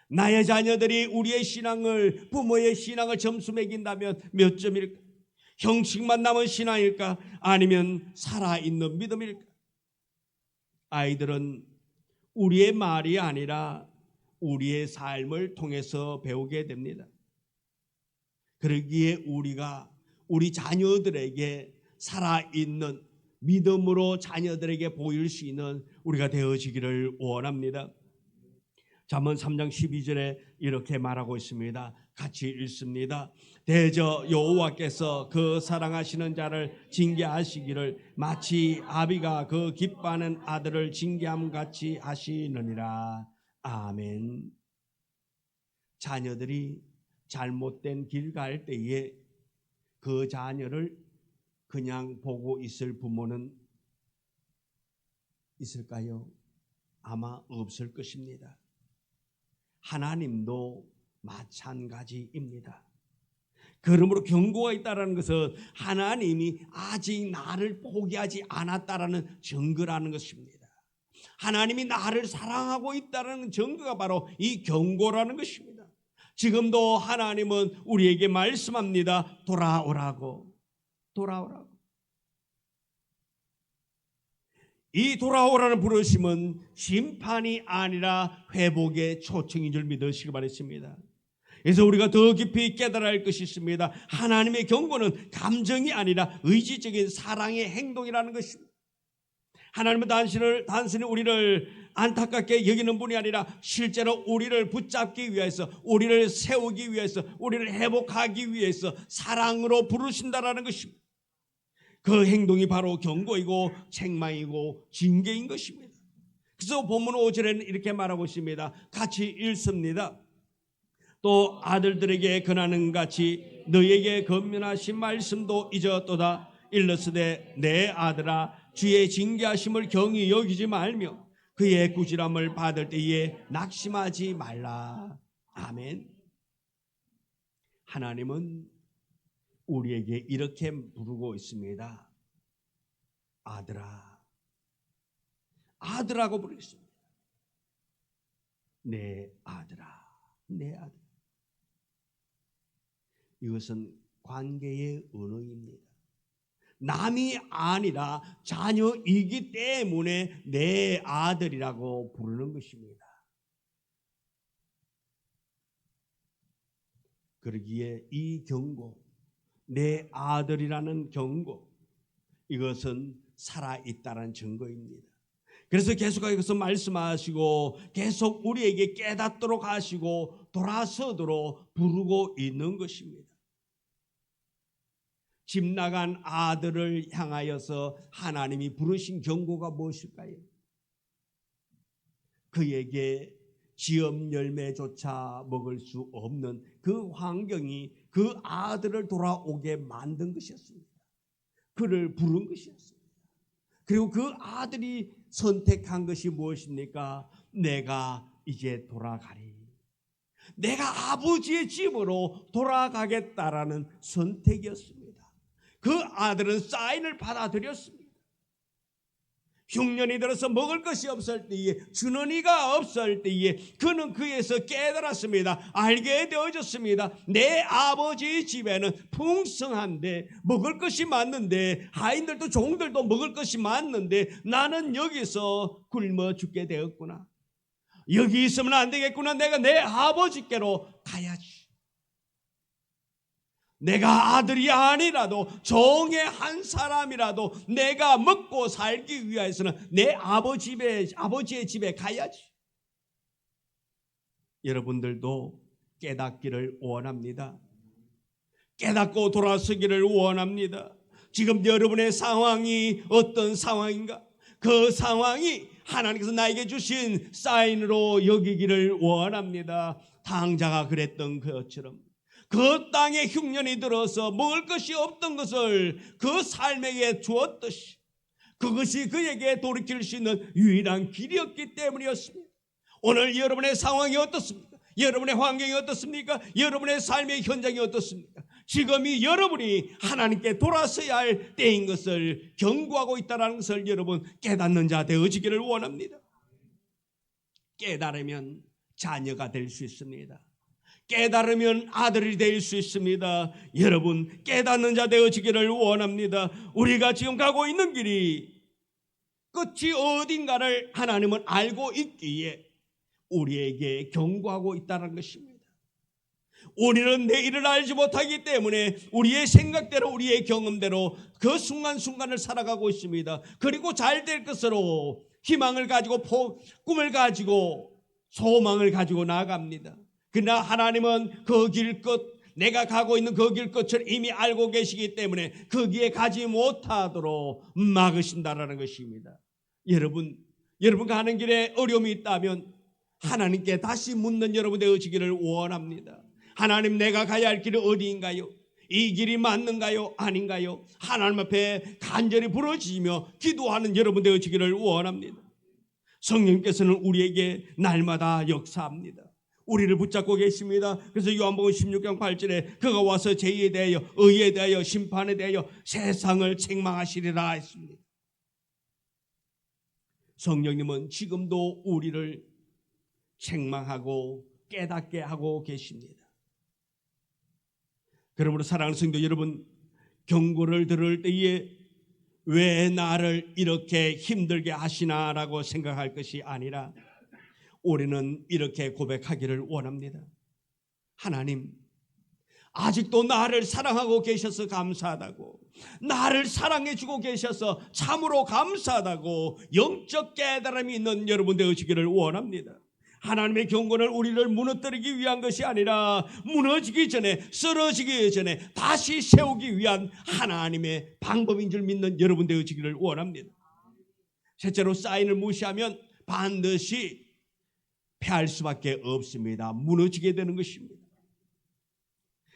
나의 자녀들이 우리의 신앙을, 부모의 신앙을 점수 매긴다면 몇 점일까? 형식만 남은 신앙일까? 아니면 살아있는 믿음일까? 아이들은 우리의 말이 아니라 우리의 삶을 통해서 배우게 됩니다. 그러기에 우리가 우리 자녀들에게 살아있는 믿음으로 자녀들에게 보일 수 있는 우리가 되어지기를 원합니다. 잠언 3장 12절에 이렇게 말하고 있습니다. 같이 읽습니다. 대저 여호와께서 그 사랑하시는 자를 징계하시기를 마치 아비가 그 기뻐하는 아들을 징계함 같이 하시느니라. 아멘. 자녀들이 잘못된 길 갈 때에 그 자녀를 그냥 보고 있을 부모는 있을까요? 아마 없을 것입니다. 하나님도 마찬가지입니다. 그러므로 경고가 있다는 것은 하나님이 아직 나를 포기하지 않았다라는 증거라는 것입니다. 하나님이 나를 사랑하고 있다는 증거가 바로 이 경고라는 것입니다. 지금도 하나님은 우리에게 말씀합니다. 돌아오라고. 이 돌아오라는 부르심은 심판이 아니라 회복의 초청인 줄 믿으시기 바랍니다. 그래서 우리가 더 깊이 깨달아야 할 것이 있습니다. 하나님의 경고는 감정이 아니라 의지적인 사랑의 행동이라는 것입니다. 하나님은 단순히 우리를 안타깝게 여기는 분이 아니라 실제로 우리를 붙잡기 위해서, 우리를 세우기 위해서, 우리를 회복하기 위해서 사랑으로 부르신다라는 것입니다. 그 행동이 바로 경고이고 책망이고 징계인 것입니다. 그래서 본문 5절에는 이렇게 말하고 있습니다. 같이 읽습니다. 또 아들들에게 권하는 같이 너희에게 권면하신 말씀도 잊었도다. 일러스되 내 아들아 주의 징계하심을 경히 여기지 말며 그의 꾸지람을 받을 때에 낙심하지 말라. 아멘. 하나님은 우리에게 이렇게 부르고 있습니다. 아들아. 아들하고 부르겠습니다. 내 아들아. 내 아들. 이것은 관계의 언어입니다. 남이 아니라 자녀이기 때문에 내 아들이라고 부르는 것입니다. 그러기에 이 경고, 내 아들이라는 경고, 이것은 살아있다는 증거입니다. 그래서 계속하여 이것을 말씀하시고 계속 우리에게 깨닫도록 하시고 돌아서도록 부르고 있는 것입니다. 집 나간 아들을 향하여서 하나님이 부르신 경고가 무엇일까요? 그에게 지업 열매조차 먹을 수 없는 그 환경이 그 아들을 돌아오게 만든 것이었습니다. 그를 부른 것이었습니다. 그리고 그 아들이 선택한 것이 무엇입니까? 내가 이제 돌아가리. 내가 아버지의 집으로 돌아가겠다라는 선택이었습니다. 그 아들은 사인을 받아들였습니다. 흉년이 들어서 먹을 것이 없을 때에, 주는 이가 없을 때에 그는 그에서 깨달았습니다. 알게 되어졌습니다. 내 아버지 집에는 풍성한데 먹을 것이 많는데 하인들도 종들도 먹을 것이 많는데 나는 여기서 굶어 죽게 되었구나. 여기 있으면 안 되겠구나. 내가 내 아버지께로 가야지. 내가 아들이 아니라도 종의 한 사람이라도 내가 먹고 살기 위해서는 내 아버지의 집에 가야지. 여러분들도 깨닫기를 원합니다. 깨닫고 돌아서기를 원합니다. 지금 여러분의 상황이 어떤 상황인가? 그 상황이 하나님께서 나에게 주신 사인으로 여기기를 원합니다. 탕자가 그랬던 것처럼 그 땅에 흉년이 들어서 먹을 것이 없던 것을 그 삶에게 주었듯이 그것이 그에게 돌이킬 수 있는 유일한 길이었기 때문이었습니다. 오늘 여러분의 상황이 어떻습니까? 여러분의 환경이 어떻습니까? 여러분의 삶의 현장이 어떻습니까? 지금이 여러분이 하나님께 돌아서야 할 때인 것을 경고하고 있다는 것을 여러분 깨닫는 자 되어지기를 원합니다. 깨달으면 자녀가 될 수 있습니다. 깨달으면 아들이 될 수 있습니다. 여러분 깨닫는 자 되어지기를 원합니다. 우리가 지금 가고 있는 길이 끝이 어딘가를 하나님은 알고 있기에 우리에게 경고하고 있다는 것입니다. 우리는 내일을 알지 못하기 때문에 우리의 생각대로 우리의 경험대로 그 순간순간을 살아가고 있습니다. 그리고 잘 될 것으로 희망을 가지고 꿈을 가지고 소망을 가지고 나아갑니다. 그러나 하나님은 그 길 끝, 내가 가고 있는 그 길 끝을 이미 알고 계시기 때문에 거기에 가지 못하도록 막으신다라는 것입니다. 여러분 가는 길에 어려움이 있다면 하나님께 다시 묻는 여러분 되어지기를 원합니다. 하나님, 내가 가야 할 길이 어디인가요? 이 길이 맞는가요? 아닌가요? 하나님 앞에 간절히 부르짖으며 기도하는 여러분 되어지기를 원합니다. 성령께서는 우리에게 날마다 역사합니다. 우리를 붙잡고 계십니다. 그래서 요한복음 16장 8절에 그가 와서 죄에 대하여 의에 대하여 심판에 대하여 세상을 책망하시리라 했습니다. 성령님은 지금도 우리를 책망하고 깨닫게 하고 계십니다. 그러므로 사랑하는 성도 여러분, 경고를 들을 때에 왜 나를 이렇게 힘들게 하시나라고 생각할 것이 아니라 우리는 이렇게 고백하기를 원합니다. 하나님, 아직도 나를 사랑하고 계셔서 감사하다고, 나를 사랑해주고 계셔서 참으로 감사하다고 영적 깨달음이 있는 여러분 되어지기를 원합니다. 하나님의 경고는 우리를 무너뜨리기 위한 것이 아니라 무너지기 전에, 쓰러지기 전에 다시 세우기 위한 하나님의 방법인 줄 믿는 여러분 되어지기를 원합니다. 셋째로, 사인을 무시하면 반드시 패할 수밖에 없습니다. 무너지게 되는 것입니다.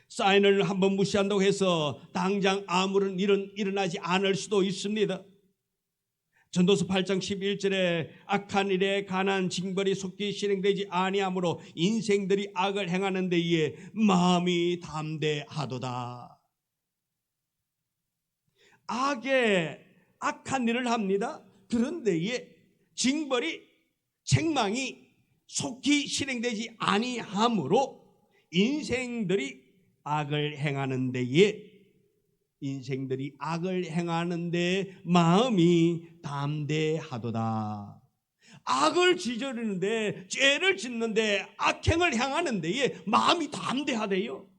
사인을 한번 무시한다고 해서 당장 아무런 일은 일어나지 않을 수도 있습니다. 전도서 8장 11절에 악한 일에 관한 징벌이 속히 실행되지 아니하므로 인생들이 악을 행하는 데에 마음이 담대하도다. 악한 일을 합니다. 그런 데에 징벌이 책망이 속히 실행되지 아니하므로 인생들이 악을 행하는 데 마음이 담대하도다. 악을 저지르는데, 죄를 짓는데, 악행을 행하는 데에 마음이 담대하대요.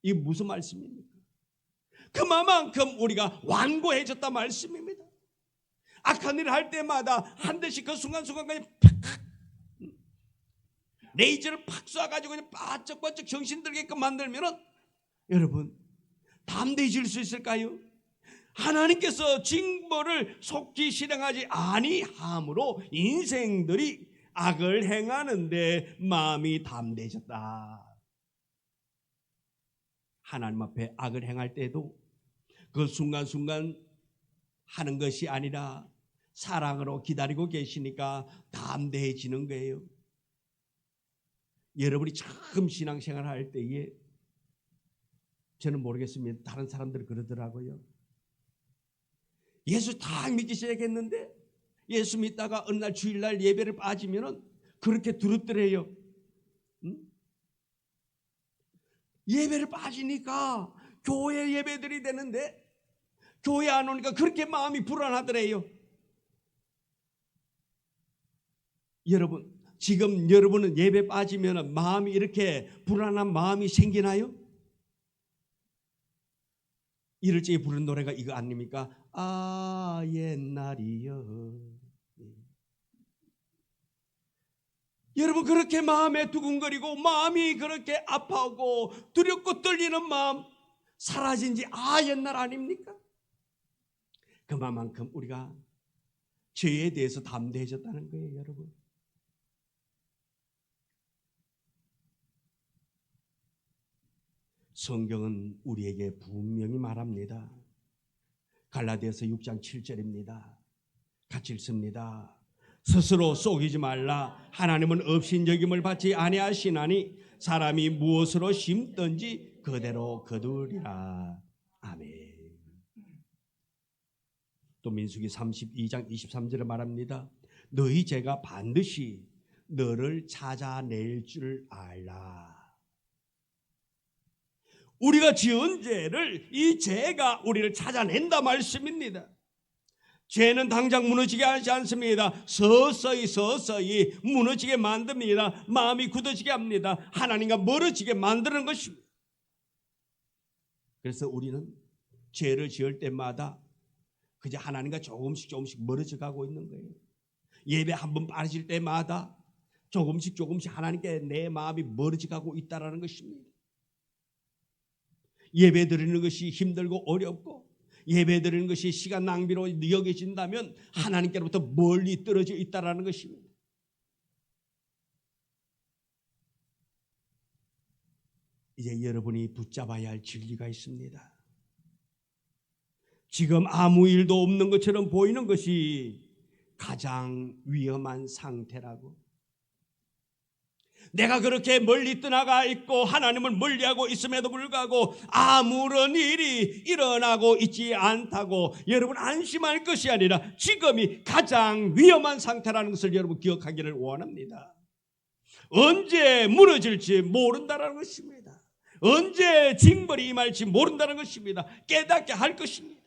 이게 무슨 말씀입니까? 그만큼 우리가 완고해졌다 말씀입니다. 악한 일을 할 때마다 한 대씩 그 순간순간까지 팍 레이저를 팍 쏴가지고 그냥 바쩍바쩍 정신 들게끔 만들면은 여러분 담대해질 수 있을까요? 하나님께서 징벌을 속히 실행하지 아니함으로 인생들이 악을 행하는데 마음이 담대해졌다. 하나님 앞에 악을 행할 때도 그 순간순간 하는 것이 아니라 사랑으로 기다리고 계시니까 담대해지는 거예요. 여러분이 처음 신앙생활 할 때에 저는 모르겠습니다. 다른 사람들은 그러더라고요. 예수 딱 믿기 시작했는데 예수 믿다가 어느 날 주일날 예배를 빠지면은 그렇게 두렵더래요. 예배를 빠지니까 교회 예배들이 되는데 교회 안 오니까 그렇게 마음이 불안하더래요. 여러분, 지금 여러분은 예배 빠지면 마음이 이렇게 불안한 마음이 생기나요? 이럴 적에 부르는 노래가 이거 아닙니까? 아 옛날이여. 여러분 그렇게 마음에 두근거리고 마음이 그렇게 아파하고 두렵고 떨리는 마음 사라진 지 옛날 아닙니까? 그만큼 우리가 죄에 대해서 담대해졌다는 거예요, 여러분. 성경은 우리에게 분명히 말합니다. 갈라디아서 6장 7절입니다. 같이 읽습니다. 스스로 속이지 말라. 하나님은 업신여김을 받지 아니하시나니 사람이 무엇으로 심든지 그대로 거두리라. 아멘. 또 민수기 32장 23절에 말합니다. 너희 죄가 반드시 너를 찾아낼 줄 알라. 우리가 지은 죄를 이 죄가 우리를 찾아낸다 말씀입니다. 죄는 당장 무너지게 하지 않습니다. 서서히 무너지게 만듭니다. 마음이 굳어지게 합니다. 하나님과 멀어지게 만드는 것입니다. 그래서 우리는 죄를 지을 때마다 그저 하나님과 조금씩 멀어져 가고 있는 거예요. 예배 한번 빠질 때마다 조금씩 하나님께 내 마음이 멀어져 가고 있다는 것입니다. 예배 드리는 것이 힘들고 어렵고 예배 드리는 것이 시간 낭비로 여겨진다면 하나님께로부터 멀리 떨어져 있다는 것입니다. 이제 여러분이 붙잡아야 할 진리가 있습니다. 지금 아무 일도 없는 것처럼 보이는 것이 가장 위험한 상태라고. 내가 그렇게 멀리 떠나가 있고 하나님을 멀리하고 있음에도 불구하고 아무런 일이 일어나고 있지 않다고 여러분 안심할 것이 아니라 지금이 가장 위험한 상태라는 것을 여러분 기억하기를 원합니다. 언제 무너질지 모른다는 것입니다. 언제 징벌이 임할지 모른다는 것입니다. 깨닫게 할 것입니다.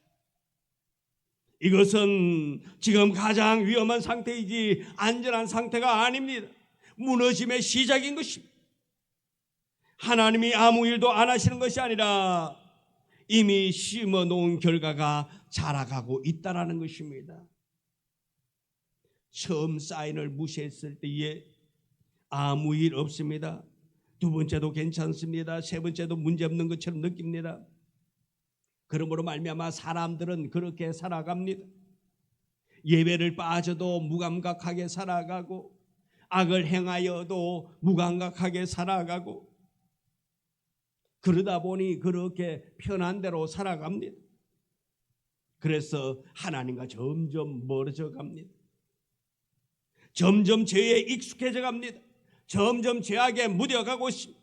이것은 지금 가장 위험한 상태이지 안전한 상태가 아닙니다. 무너짐의 시작인 것입니다. 하나님이 아무 일도 안 하시는 것이 아니라 이미 심어놓은 결과가 자라가고 있다는 것입니다. 처음 사인을 무시했을 때에 아무 일 없습니다. 두 번째도 괜찮습니다. 세 번째도 문제없는 것처럼 느낍니다. 그러므로 말미암아 사람들은 그렇게 살아갑니다. 예배를 빠져도 무감각하게 살아가고 악을 행하여도 무감각하게 살아가고 그러다 보니 그렇게 편한 대로 살아갑니다. 그래서 하나님과 점점 멀어져 갑니다. 점점 죄에 익숙해져 갑니다. 점점 죄악에 무뎌가고 있습니다.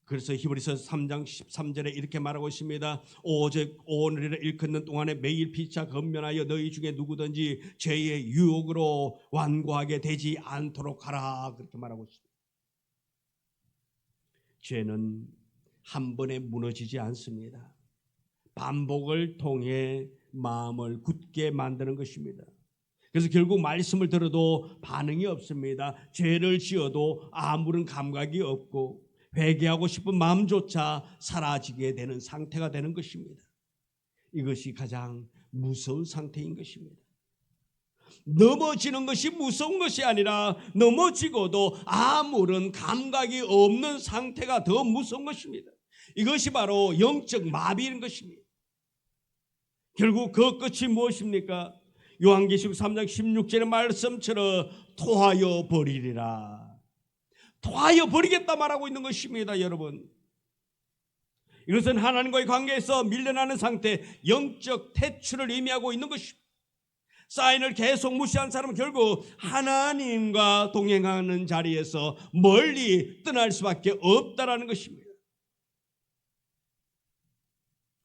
그래서 히브리서 3장 13절에 이렇게 말하고 있습니다. 오직 오늘을 일컫는 동안에 매일 피차 건면하여 너희 중에 누구든지 죄의 유혹으로 완고하게 되지 않도록 하라. 그렇게 말하고 있습니다. 죄는 한 번에 무너지지 않습니다. 반복을 통해 마음을 굳게 만드는 것입니다. 그래서 결국 말씀을 들어도 반응이 없습니다. 죄를 지어도 아무런 감각이 없고 회개하고 싶은 마음조차 사라지게 되는 상태가 되는 것입니다. 이것이 가장 무서운 상태인 것입니다. 넘어지는 것이 무서운 것이 아니라 넘어지고도 아무런 감각이 없는 상태가 더 무서운 것입니다. 이것이 바로 영적 마비인 것입니다. 결국 그 끝이 무엇입니까? 요한계시록 3장 16절의 말씀처럼 토하여 버리리라. 토하여 버리겠다 말하고 있는 것입니다. 여러분, 이것은 하나님과의 관계에서 밀려나는 상태, 영적 퇴출을 의미하고 있는 것입니다. 사인을 계속 무시한 사람은 결국 하나님과 동행하는 자리에서 멀리 떠날 수밖에 없다라는 것입니다.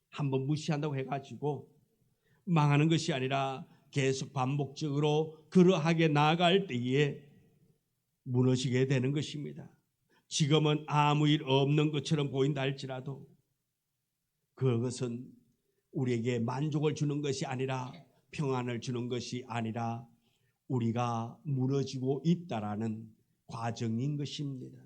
한번 무시한다고 해가지고 망하는 것이 아니라 계속 반복적으로 그러하게 나아갈 때에 무너지게 되는 것입니다. 지금은 아무 일 없는 것처럼 보인다 할지라도 그것은 우리에게 만족을 주는 것이 아니라 평안을 주는 것이 아니라 우리가 무너지고 있다라는 과정인 것입니다.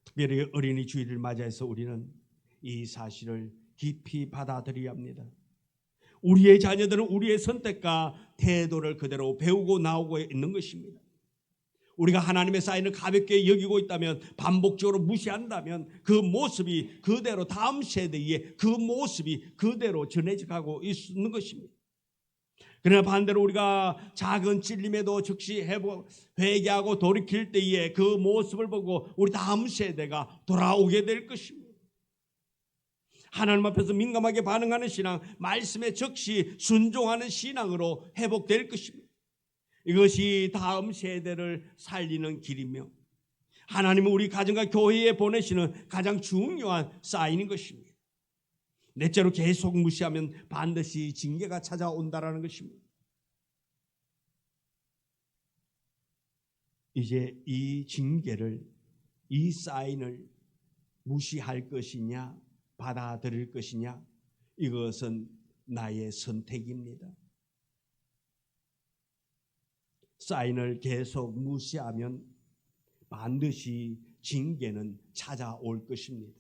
특별히 어린이 주일을 맞이해서 우리는 이 사실을 깊이 받아들여야 합니다. 우리의 자녀들은 우리의 선택과 태도를 그대로 배우고 나오고 있는 것입니다. 우리가 하나님의 사인을 가볍게 여기고 있다면, 반복적으로 무시한다면 그 모습이 그대로 다음 세대에 그 모습이 그대로 전해져가고 있는 것입니다. 그러나 반대로 우리가 작은 찔림에도 즉시 회개하고 돌이킬 때에 그 모습을 보고 우리 다음 세대가 돌아오게 될 것입니다. 하나님 앞에서 민감하게 반응하는 신앙, 말씀에 즉시 순종하는 신앙으로 회복될 것입니다. 이것이 다음 세대를 살리는 길이며 하나님은 우리 가정과 교회에 보내시는 가장 중요한 사인인 것입니다. 넷째로 계속 무시하면 반드시 징계가 찾아온다라는 것입니다. 이제 이 징계를, 이 사인을 무시할 것이냐 받아들일 것이냐, 이것은 나의 선택입니다. 사인을 계속 무시하면 반드시 징계는 찾아올 것입니다.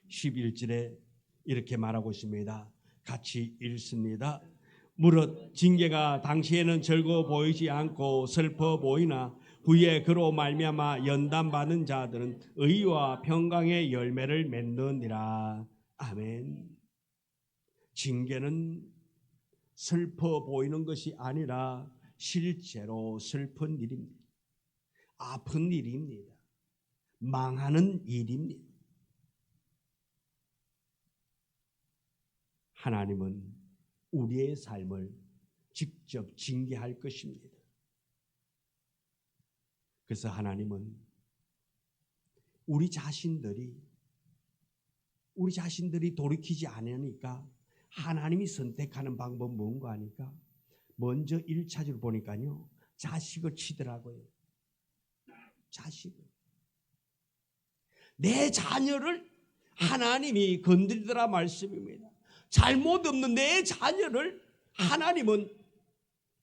11절에 이렇게 말하고 있습니다. 같이 읽습니다. 무릇 징계가 당시에는 즐거워 보이지 않고 슬퍼 보이나 후에 그로 말미암아 연단받은 자들은 의와 평강의 열매를 맺느니라. 아멘. 징계는 슬퍼 보이는 것이 아니라 실제로 슬픈 일입니다. 아픈 일입니다. 망하는 일입니다. 하나님은 우리의 삶을 직접 징계할 것입니다. 그래서 하나님은 우리 자신들이 돌이키지 않으니까 하나님이 선택하는 방법은 뭔가 하니까 먼저 1차적으로 보니까요, 자식을 치더라고요. 자식을. 내 자녀를 하나님이 건드리더라 말씀입니다. 잘못 없는 내 자녀를 하나님은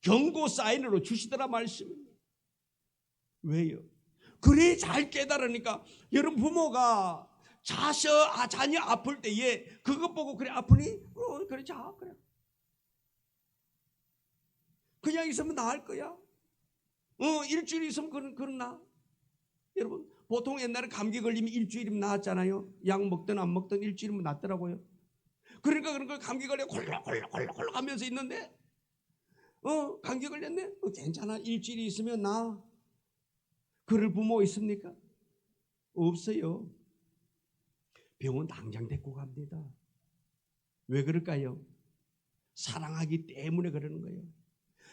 경고 사인으로 주시더라 말씀입니다. 왜요? 그래 잘 깨달으니까. 여러분, 부모가 자녀 아플 때에 그것 보고 그래 아프니? 그래 자 그래. 그냥 있으면 나을 거야. 일주일 있으면 그러나. 여러분, 보통 옛날에 감기 걸리면 일주일이면 나았잖아요. 약 먹든 안 먹든 일주일이면 낫더라고요. 그러니까 그런 걸 감기 걸려 콜록콜록 하면서 있는데 감기 걸렸네? 괜찮아. 일주일이 있으면 나. 그럴 부모 있습니까? 없어요. 병원 당장 데리고 갑니다. 왜 그럴까요? 사랑하기 때문에 그러는 거예요.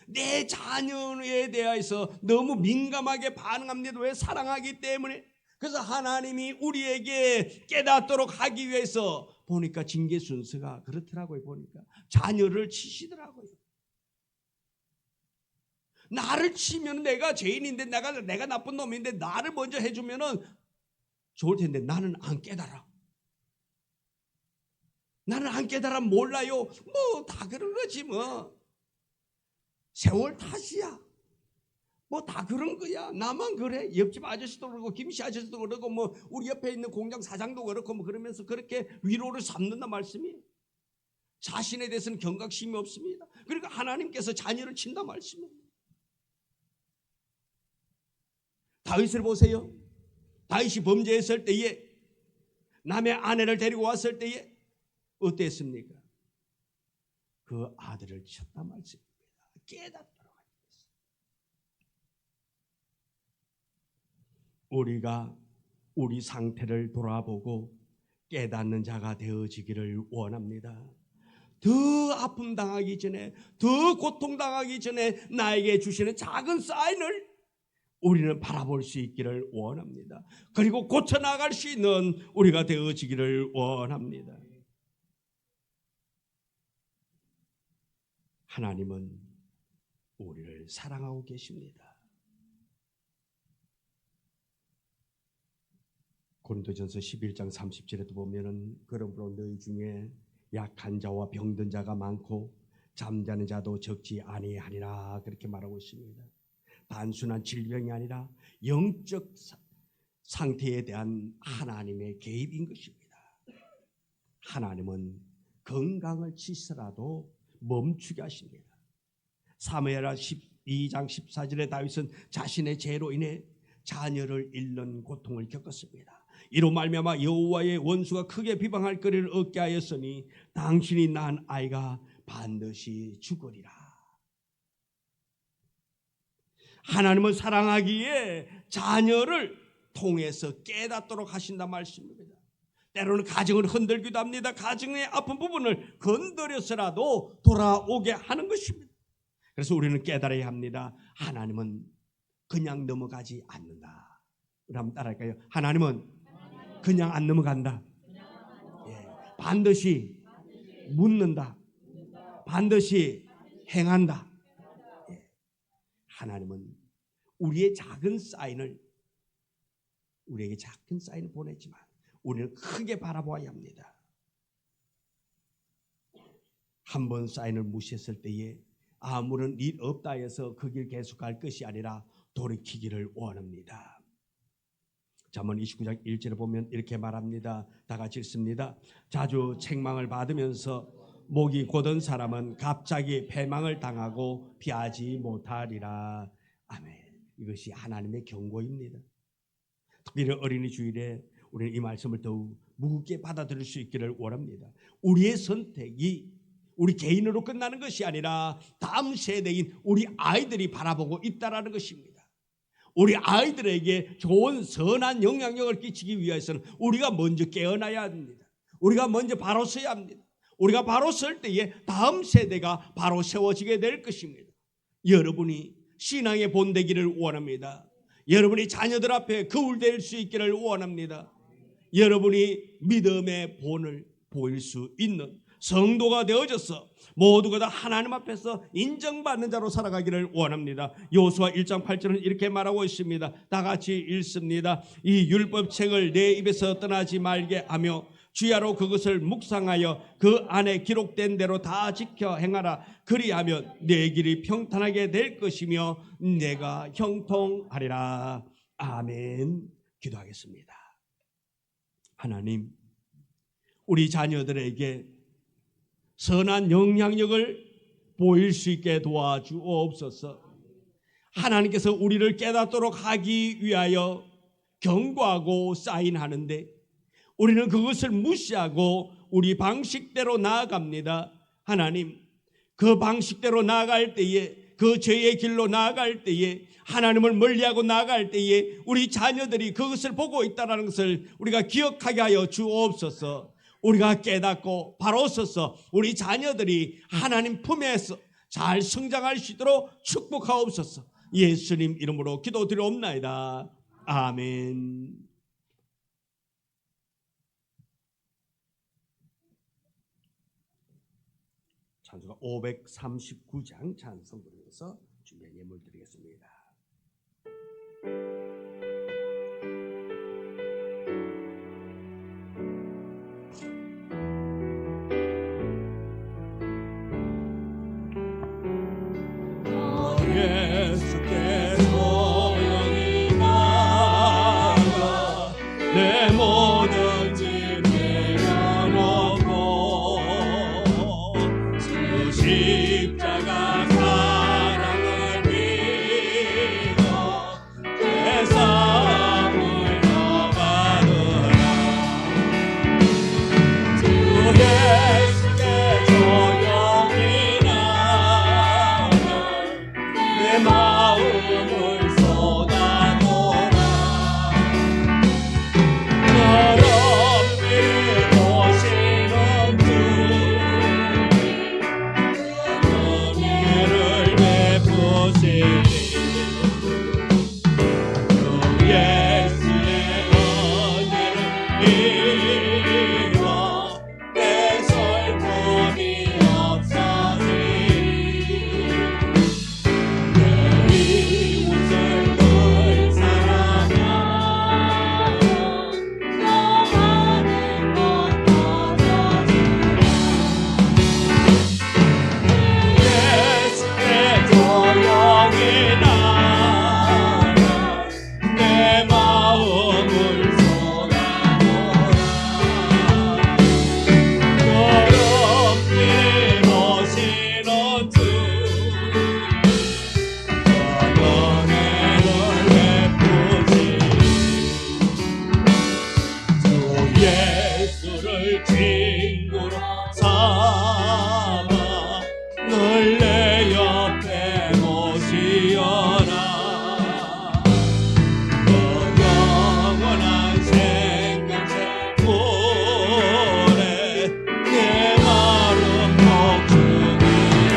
내 자녀에 대해서 너무 민감하게 반응합니다. 왜? 사랑하기 때문에. 그래서 하나님이 우리에게 깨닫도록 하기 위해서 보니까 징계 순서가 그렇더라고요. 보니까 자녀를 치시더라고요. 나를 치면 내가 죄인인데 내가 나쁜 놈인데 나를 먼저 해주면은 좋을 텐데 나는 안 깨달아. 나는 안 깨달아 몰라요. 뭐 다 그런 거지 뭐. 세월 탓이야. 뭐 다 그런 거야. 나만 그래. 옆집 아저씨도 그러고 김씨 아저씨도 그러고 뭐 우리 옆에 있는 공장 사장도 그렇고 뭐 그러면서 그렇게 위로를 삼는단 말씀이에요. 자신에 대해서는 경각심이 없습니다. 그러니까 하나님께서 자녀를 친단 말씀이에요. 다윗을 보세요. 다윗이 범죄했을 때에 남의 아내를 데리고 왔을 때에 어땠습니까? 그 아들을 쳤단 말씀입니다. 깨닫도록 하기 위해서. 우리가 우리 상태를 돌아보고 깨닫는 자가 되어지기를 원합니다. 더 아픔 당하기 전에, 더 고통 당하기 전에 나에게 주시는 작은 사인을 우리는 바라볼 수 있기를 원합니다. 그리고 고쳐나갈 수 있는 우리가 되어지기를 원합니다. 하나님은 우리를 사랑하고 계십니다. 고린도전서 11장 30절에도 보면은 그러므로 너희 중에 약한 자와 병든 자가 많고 잠자는 자도 적지 아니하니라 그렇게 말하고 있습니다. 단순한 질병이 아니라 영적 상태에 대한 하나님의 개입인 것입니다. 하나님은 건강을 치서라도 멈추게 하십니다. 사무엘하 12장 14절에 다윗은 자신의 죄로 인해 자녀를 잃는 고통을 겪었습니다. 이로 말미암아 여호와의 원수가 크게 비방할 거리를 얻게 하였으니 당신이 낳은 아이가 반드시 죽으리라. 하나님은 사랑하기에 자녀를 통해서 깨닫도록 하신단 말씀입니다. 때로는 가정을 흔들기도 합니다. 가정의 아픈 부분을 건드려서라도 돌아오게 하는 것입니다. 그래서 우리는 깨달아야 합니다. 하나님은 그냥 넘어가지 않는다. 우리 한번 따라할까요? 하나님은 그냥 안 넘어간다. 예, 반드시 묻는다. 반드시 행한다. 예, 하나님은 우리의 작은 사인을 우리에게 작은 사인을 보내지만 우리는 크게 바라보아야 합니다. 한 번 사인을 무시했을 때에 아무런 일 없다 해서 그 길 계속 갈 것이 아니라 돌이키기를 원합니다. 잠언 29장 1절에 보면 이렇게 말합니다. 다 같이 읽습니다. 자주 책망을 받으면서 목이 곧은 사람은 갑자기 패망을 당하고 피하지 못하리라. 아멘. 이것이 하나님의 경고입니다. 특별히 어린이 주일에 우리는 이 말씀을 더욱 무겁게 받아들일 수 있기를 원합니다. 우리의 선택이 우리 개인으로 끝나는 것이 아니라 다음 세대인 우리 아이들이 바라보고 있다라는 것입니다. 우리 아이들에게 좋은 선한 영향력을 끼치기 위해서는 우리가 먼저 깨어나야 합니다. 우리가 먼저 바로 서야 합니다. 우리가 바로 설 때에 다음 세대가 바로 세워지게 될 것입니다. 여러분이 신앙의 본되기를 원합니다. 여러분이 자녀들 앞에 거울 될 수 있기를 원합니다. 여러분이 믿음의 본을 보일 수 있는 성도가 되어져서 모두가 다 하나님 앞에서 인정받는 자로 살아가기를 원합니다. 여호수아 1장 8절은 이렇게 말하고 있습니다. 다 같이 읽습니다. 이 율법책을 내 입에서 떠나지 말게 하며 주야로 그것을 묵상하여 그 안에 기록된 대로 다 지켜 행하라. 그리하면 내 길이 평탄하게 될 것이며 내가 형통하리라. 아멘. 기도하겠습니다. 하나님, 우리 자녀들에게 선한 영향력을 보일 수 있게 도와주옵소서. 하나님께서 우리를 깨닫도록 하기 위하여 경고하고 사인하는데 우리는 그것을 무시하고 우리 방식대로 나아갑니다. 하나님, 그 방식대로 나아갈 때에 그 죄의 길로 나아갈 때에, 하나님을 멀리하고 나아갈 때에 우리 자녀들이 그것을 보고 있다는 것을 우리가 기억하게 하여 주옵소서. 우리가 깨닫고 바로 서서 우리 자녀들이 하나님 품에서 잘 성장할 수 있도록 축복하옵소서. 예수님 이름으로 기도드리옵나이다. 아멘. 찬송가 539장 찬송 부르면서 주님의 예물 드리겠습니다. 예수께서 영이 나가 내 모든 짐 내려놓고 주 십자가 사랑을 믿어 내 삶을 너가더라. 주 예수께서 영이 나가 내 마음을 쏟아놓으라. 더럽게 보시는 주님 은혜를 베푸시리. 주 예수의 은혜를 믿어 내 슬픔이 없어지리. 이웃을 늘 사랑하며 너만의 것 얻어주라. 예수의 조용히 나가 내 마음을 쏟아놓으라. 더럽게 보시는 주 은혜를 베푸시리. 주 예수를 친구로 삼아 늘 내 옆에 모시어라. 그 영원한 생명샘 물에 내 마음 목숨이라.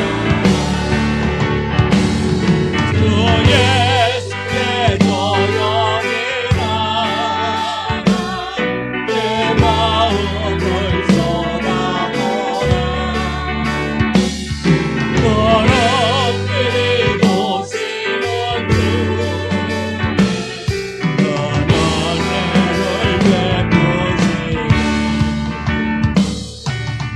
주 예수께 조용히 나가 내 마음을 쏟아놓으라. 더럽게 보시는 주님 은혜를 베푸시리.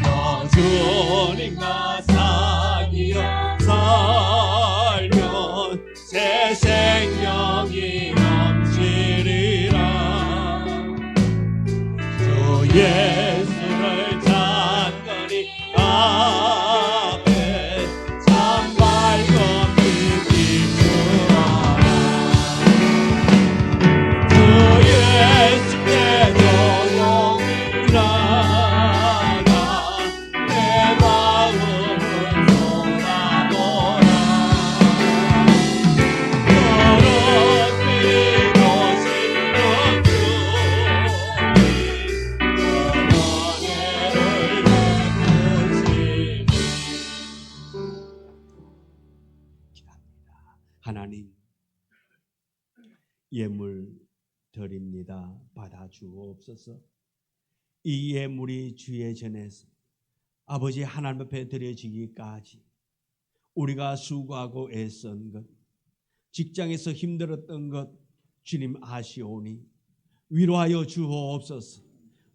너 주님과 사귀어 살면 새 생명이 넘치리라. 주 예수를 잔거리 앞에 참 밝은 빛 비추어라. 주 예수께 조용히 나가 내 마음을 쏟아놓으라. 더럽게 보시는 주님 하나님, 예물 드립니다. 받아주옵소서. 이 예물이 주의 전에서 아버지 하나님 앞에 드려지기까지 우리가 수고하고 애쓴 것, 직장에서 힘들었던 것 주님 아시오니 위로하여 주옵소서.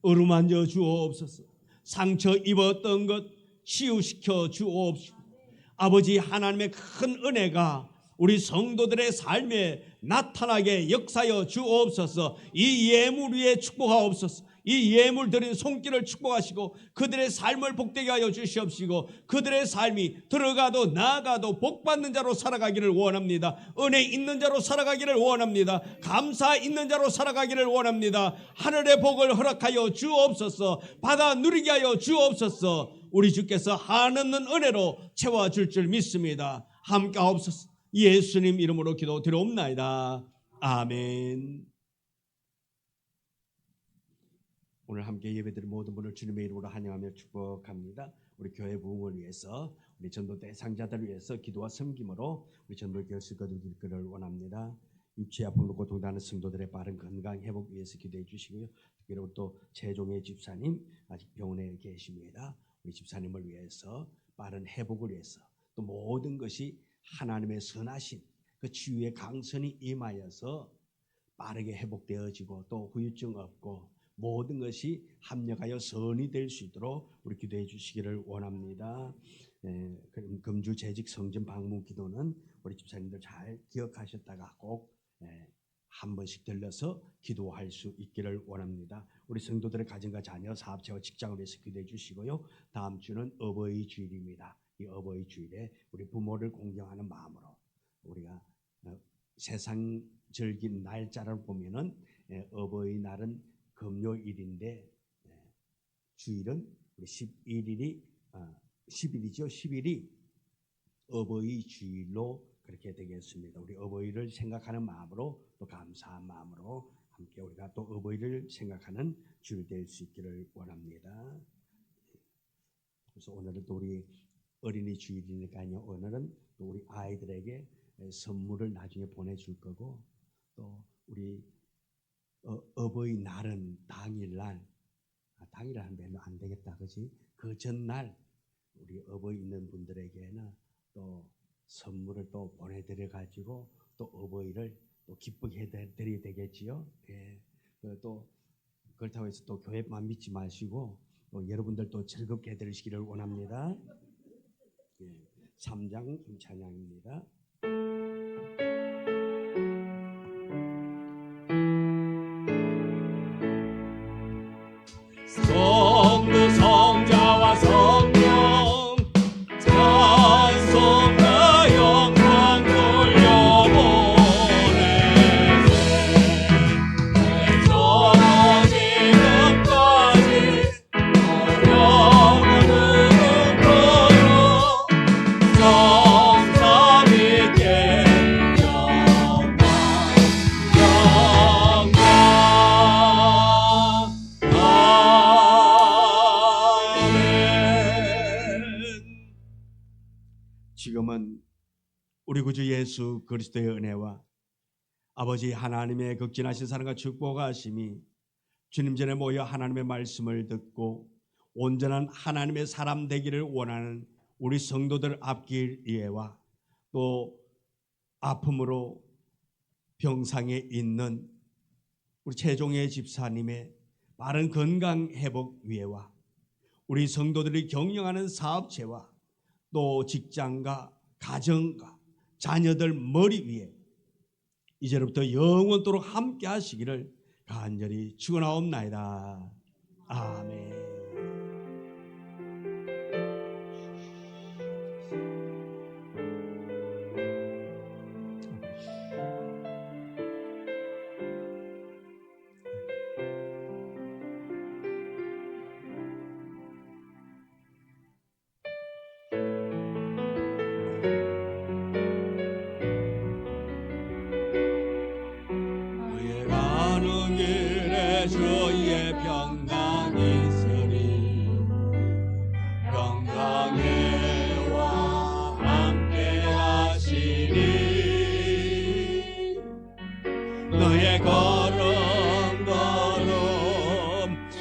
어루만져 주옵소서. 상처 입었던 것 치유시켜 주옵소서. 아버지 하나님의 큰 은혜가 우리 성도들의 삶에 나타나게 역사하여 주옵소서. 이 예물 위에 축복하옵소서. 이 예물 드린 손길을 축복하시고 그들의 삶을 복되게 하여 주시옵시고 그들의 삶이 들어가도 나아가도 복받는 자로 살아가기를 원합니다. 은혜 있는 자로 살아가기를 원합니다. 감사 있는 자로 살아가기를 원합니다. 하늘의 복을 허락하여 주옵소서. 받아 누리게 하여 주옵소서. 우리 주께서 한없는 은혜로 채워줄 줄 믿습니다. 함께 하옵소서. 예수님 이름으로 기도드려옵나이다. 아멘. 오늘 함께 예배드린 모든 분을 주님의 이름으로 환영하며 축복합니다. 우리 교회 부흥을 위해서, 우리 전도 대상자들을 위해서 기도와 섬김으로 우리 전도 교회를 거두기를 원합니다. 육체 아픔으로 고통당하는 성도들의 빠른 건강 회복 위해서 기도해 주시고요. 그리고 또 최종의 집사님 아직 병원에 계십니다. 우리 집사님을 위해서 빠른 회복을 위해서, 또 모든 것이 하나님의 선하신 그 치유의 강선이 임하여서 빠르게 회복되어지고 또 후유증 없고 모든 것이 합력하여 선이 될 수 있도록 우리 기도해 주시기를 원합니다. 그럼 금주 재직 성전 방문 기도는 우리 집사님들 잘 기억하셨다가 꼭 한 번씩 들러서 기도할 수 있기를 원합니다. 우리 성도들의 가정과 자녀, 사업체와 직장을 위해서 기도해 주시고요. 다음 주는 어버이 주일입니다. 이 어버이 주일에 우리 부모를 공경하는 마음으로 우리가 세상 즐긴 날짜를 보면은 어버이날은 금요일인데 주일은 우리 11일이 10일이죠. 10일이 어버이 주일로 그렇게 되겠습니다. 우리 어버이를 생각하는 마음으로 또 감사한 마음으로 함께 우리가 또 어버이를 생각하는 주일 될 수 있기를 원합니다. 그래서 오늘은 또 우리 어린이 주일이니까요. 오늘은 또 우리 아이들에게 선물을 나중에 보내줄 거고, 또 우리 어버이날은 당일날 하면 안 되겠다, 그지? 그 전날 우리 어버이 있는 분들에게는 또 선물을 또 보내드려 가지고 또 어버이를 또 기쁘게 해드려야 되겠지요. 예. 또 그렇다고 해서 또 교회만 믿지 마시고 또 여러분들도 즐겁게 해드리시기를 원합니다. 예. 3장 찬양입니다. 성부 성자와 성령 찬송과 영광 돌려보내세 저 지금까지 어려운 은으로 정삼 있게 영광 지금은 우리 구주 예수 그리스도의 은혜와 아버지 하나님의 극진하신 사랑과 축복하심이 주님 전에 모여 하나님의 말씀을 듣고 온전한 하나님의 사람 되기를 원하는 우리 성도들 앞길 이해와 또 아픔으로 병상에 있는 우리 최종의 집사님의 빠른 건강 회복 위에와 우리 성도들이 경영하는 사업체와 또 직장과 가정과 자녀들 머리 위에 이제부터 영원토록 함께 하시기를 간절히 축원하옵나이다. 아멘. 가는 길에 주의 평강이 있으리 평강해와 함께 하시리 너의 걸음 주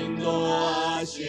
인도하시리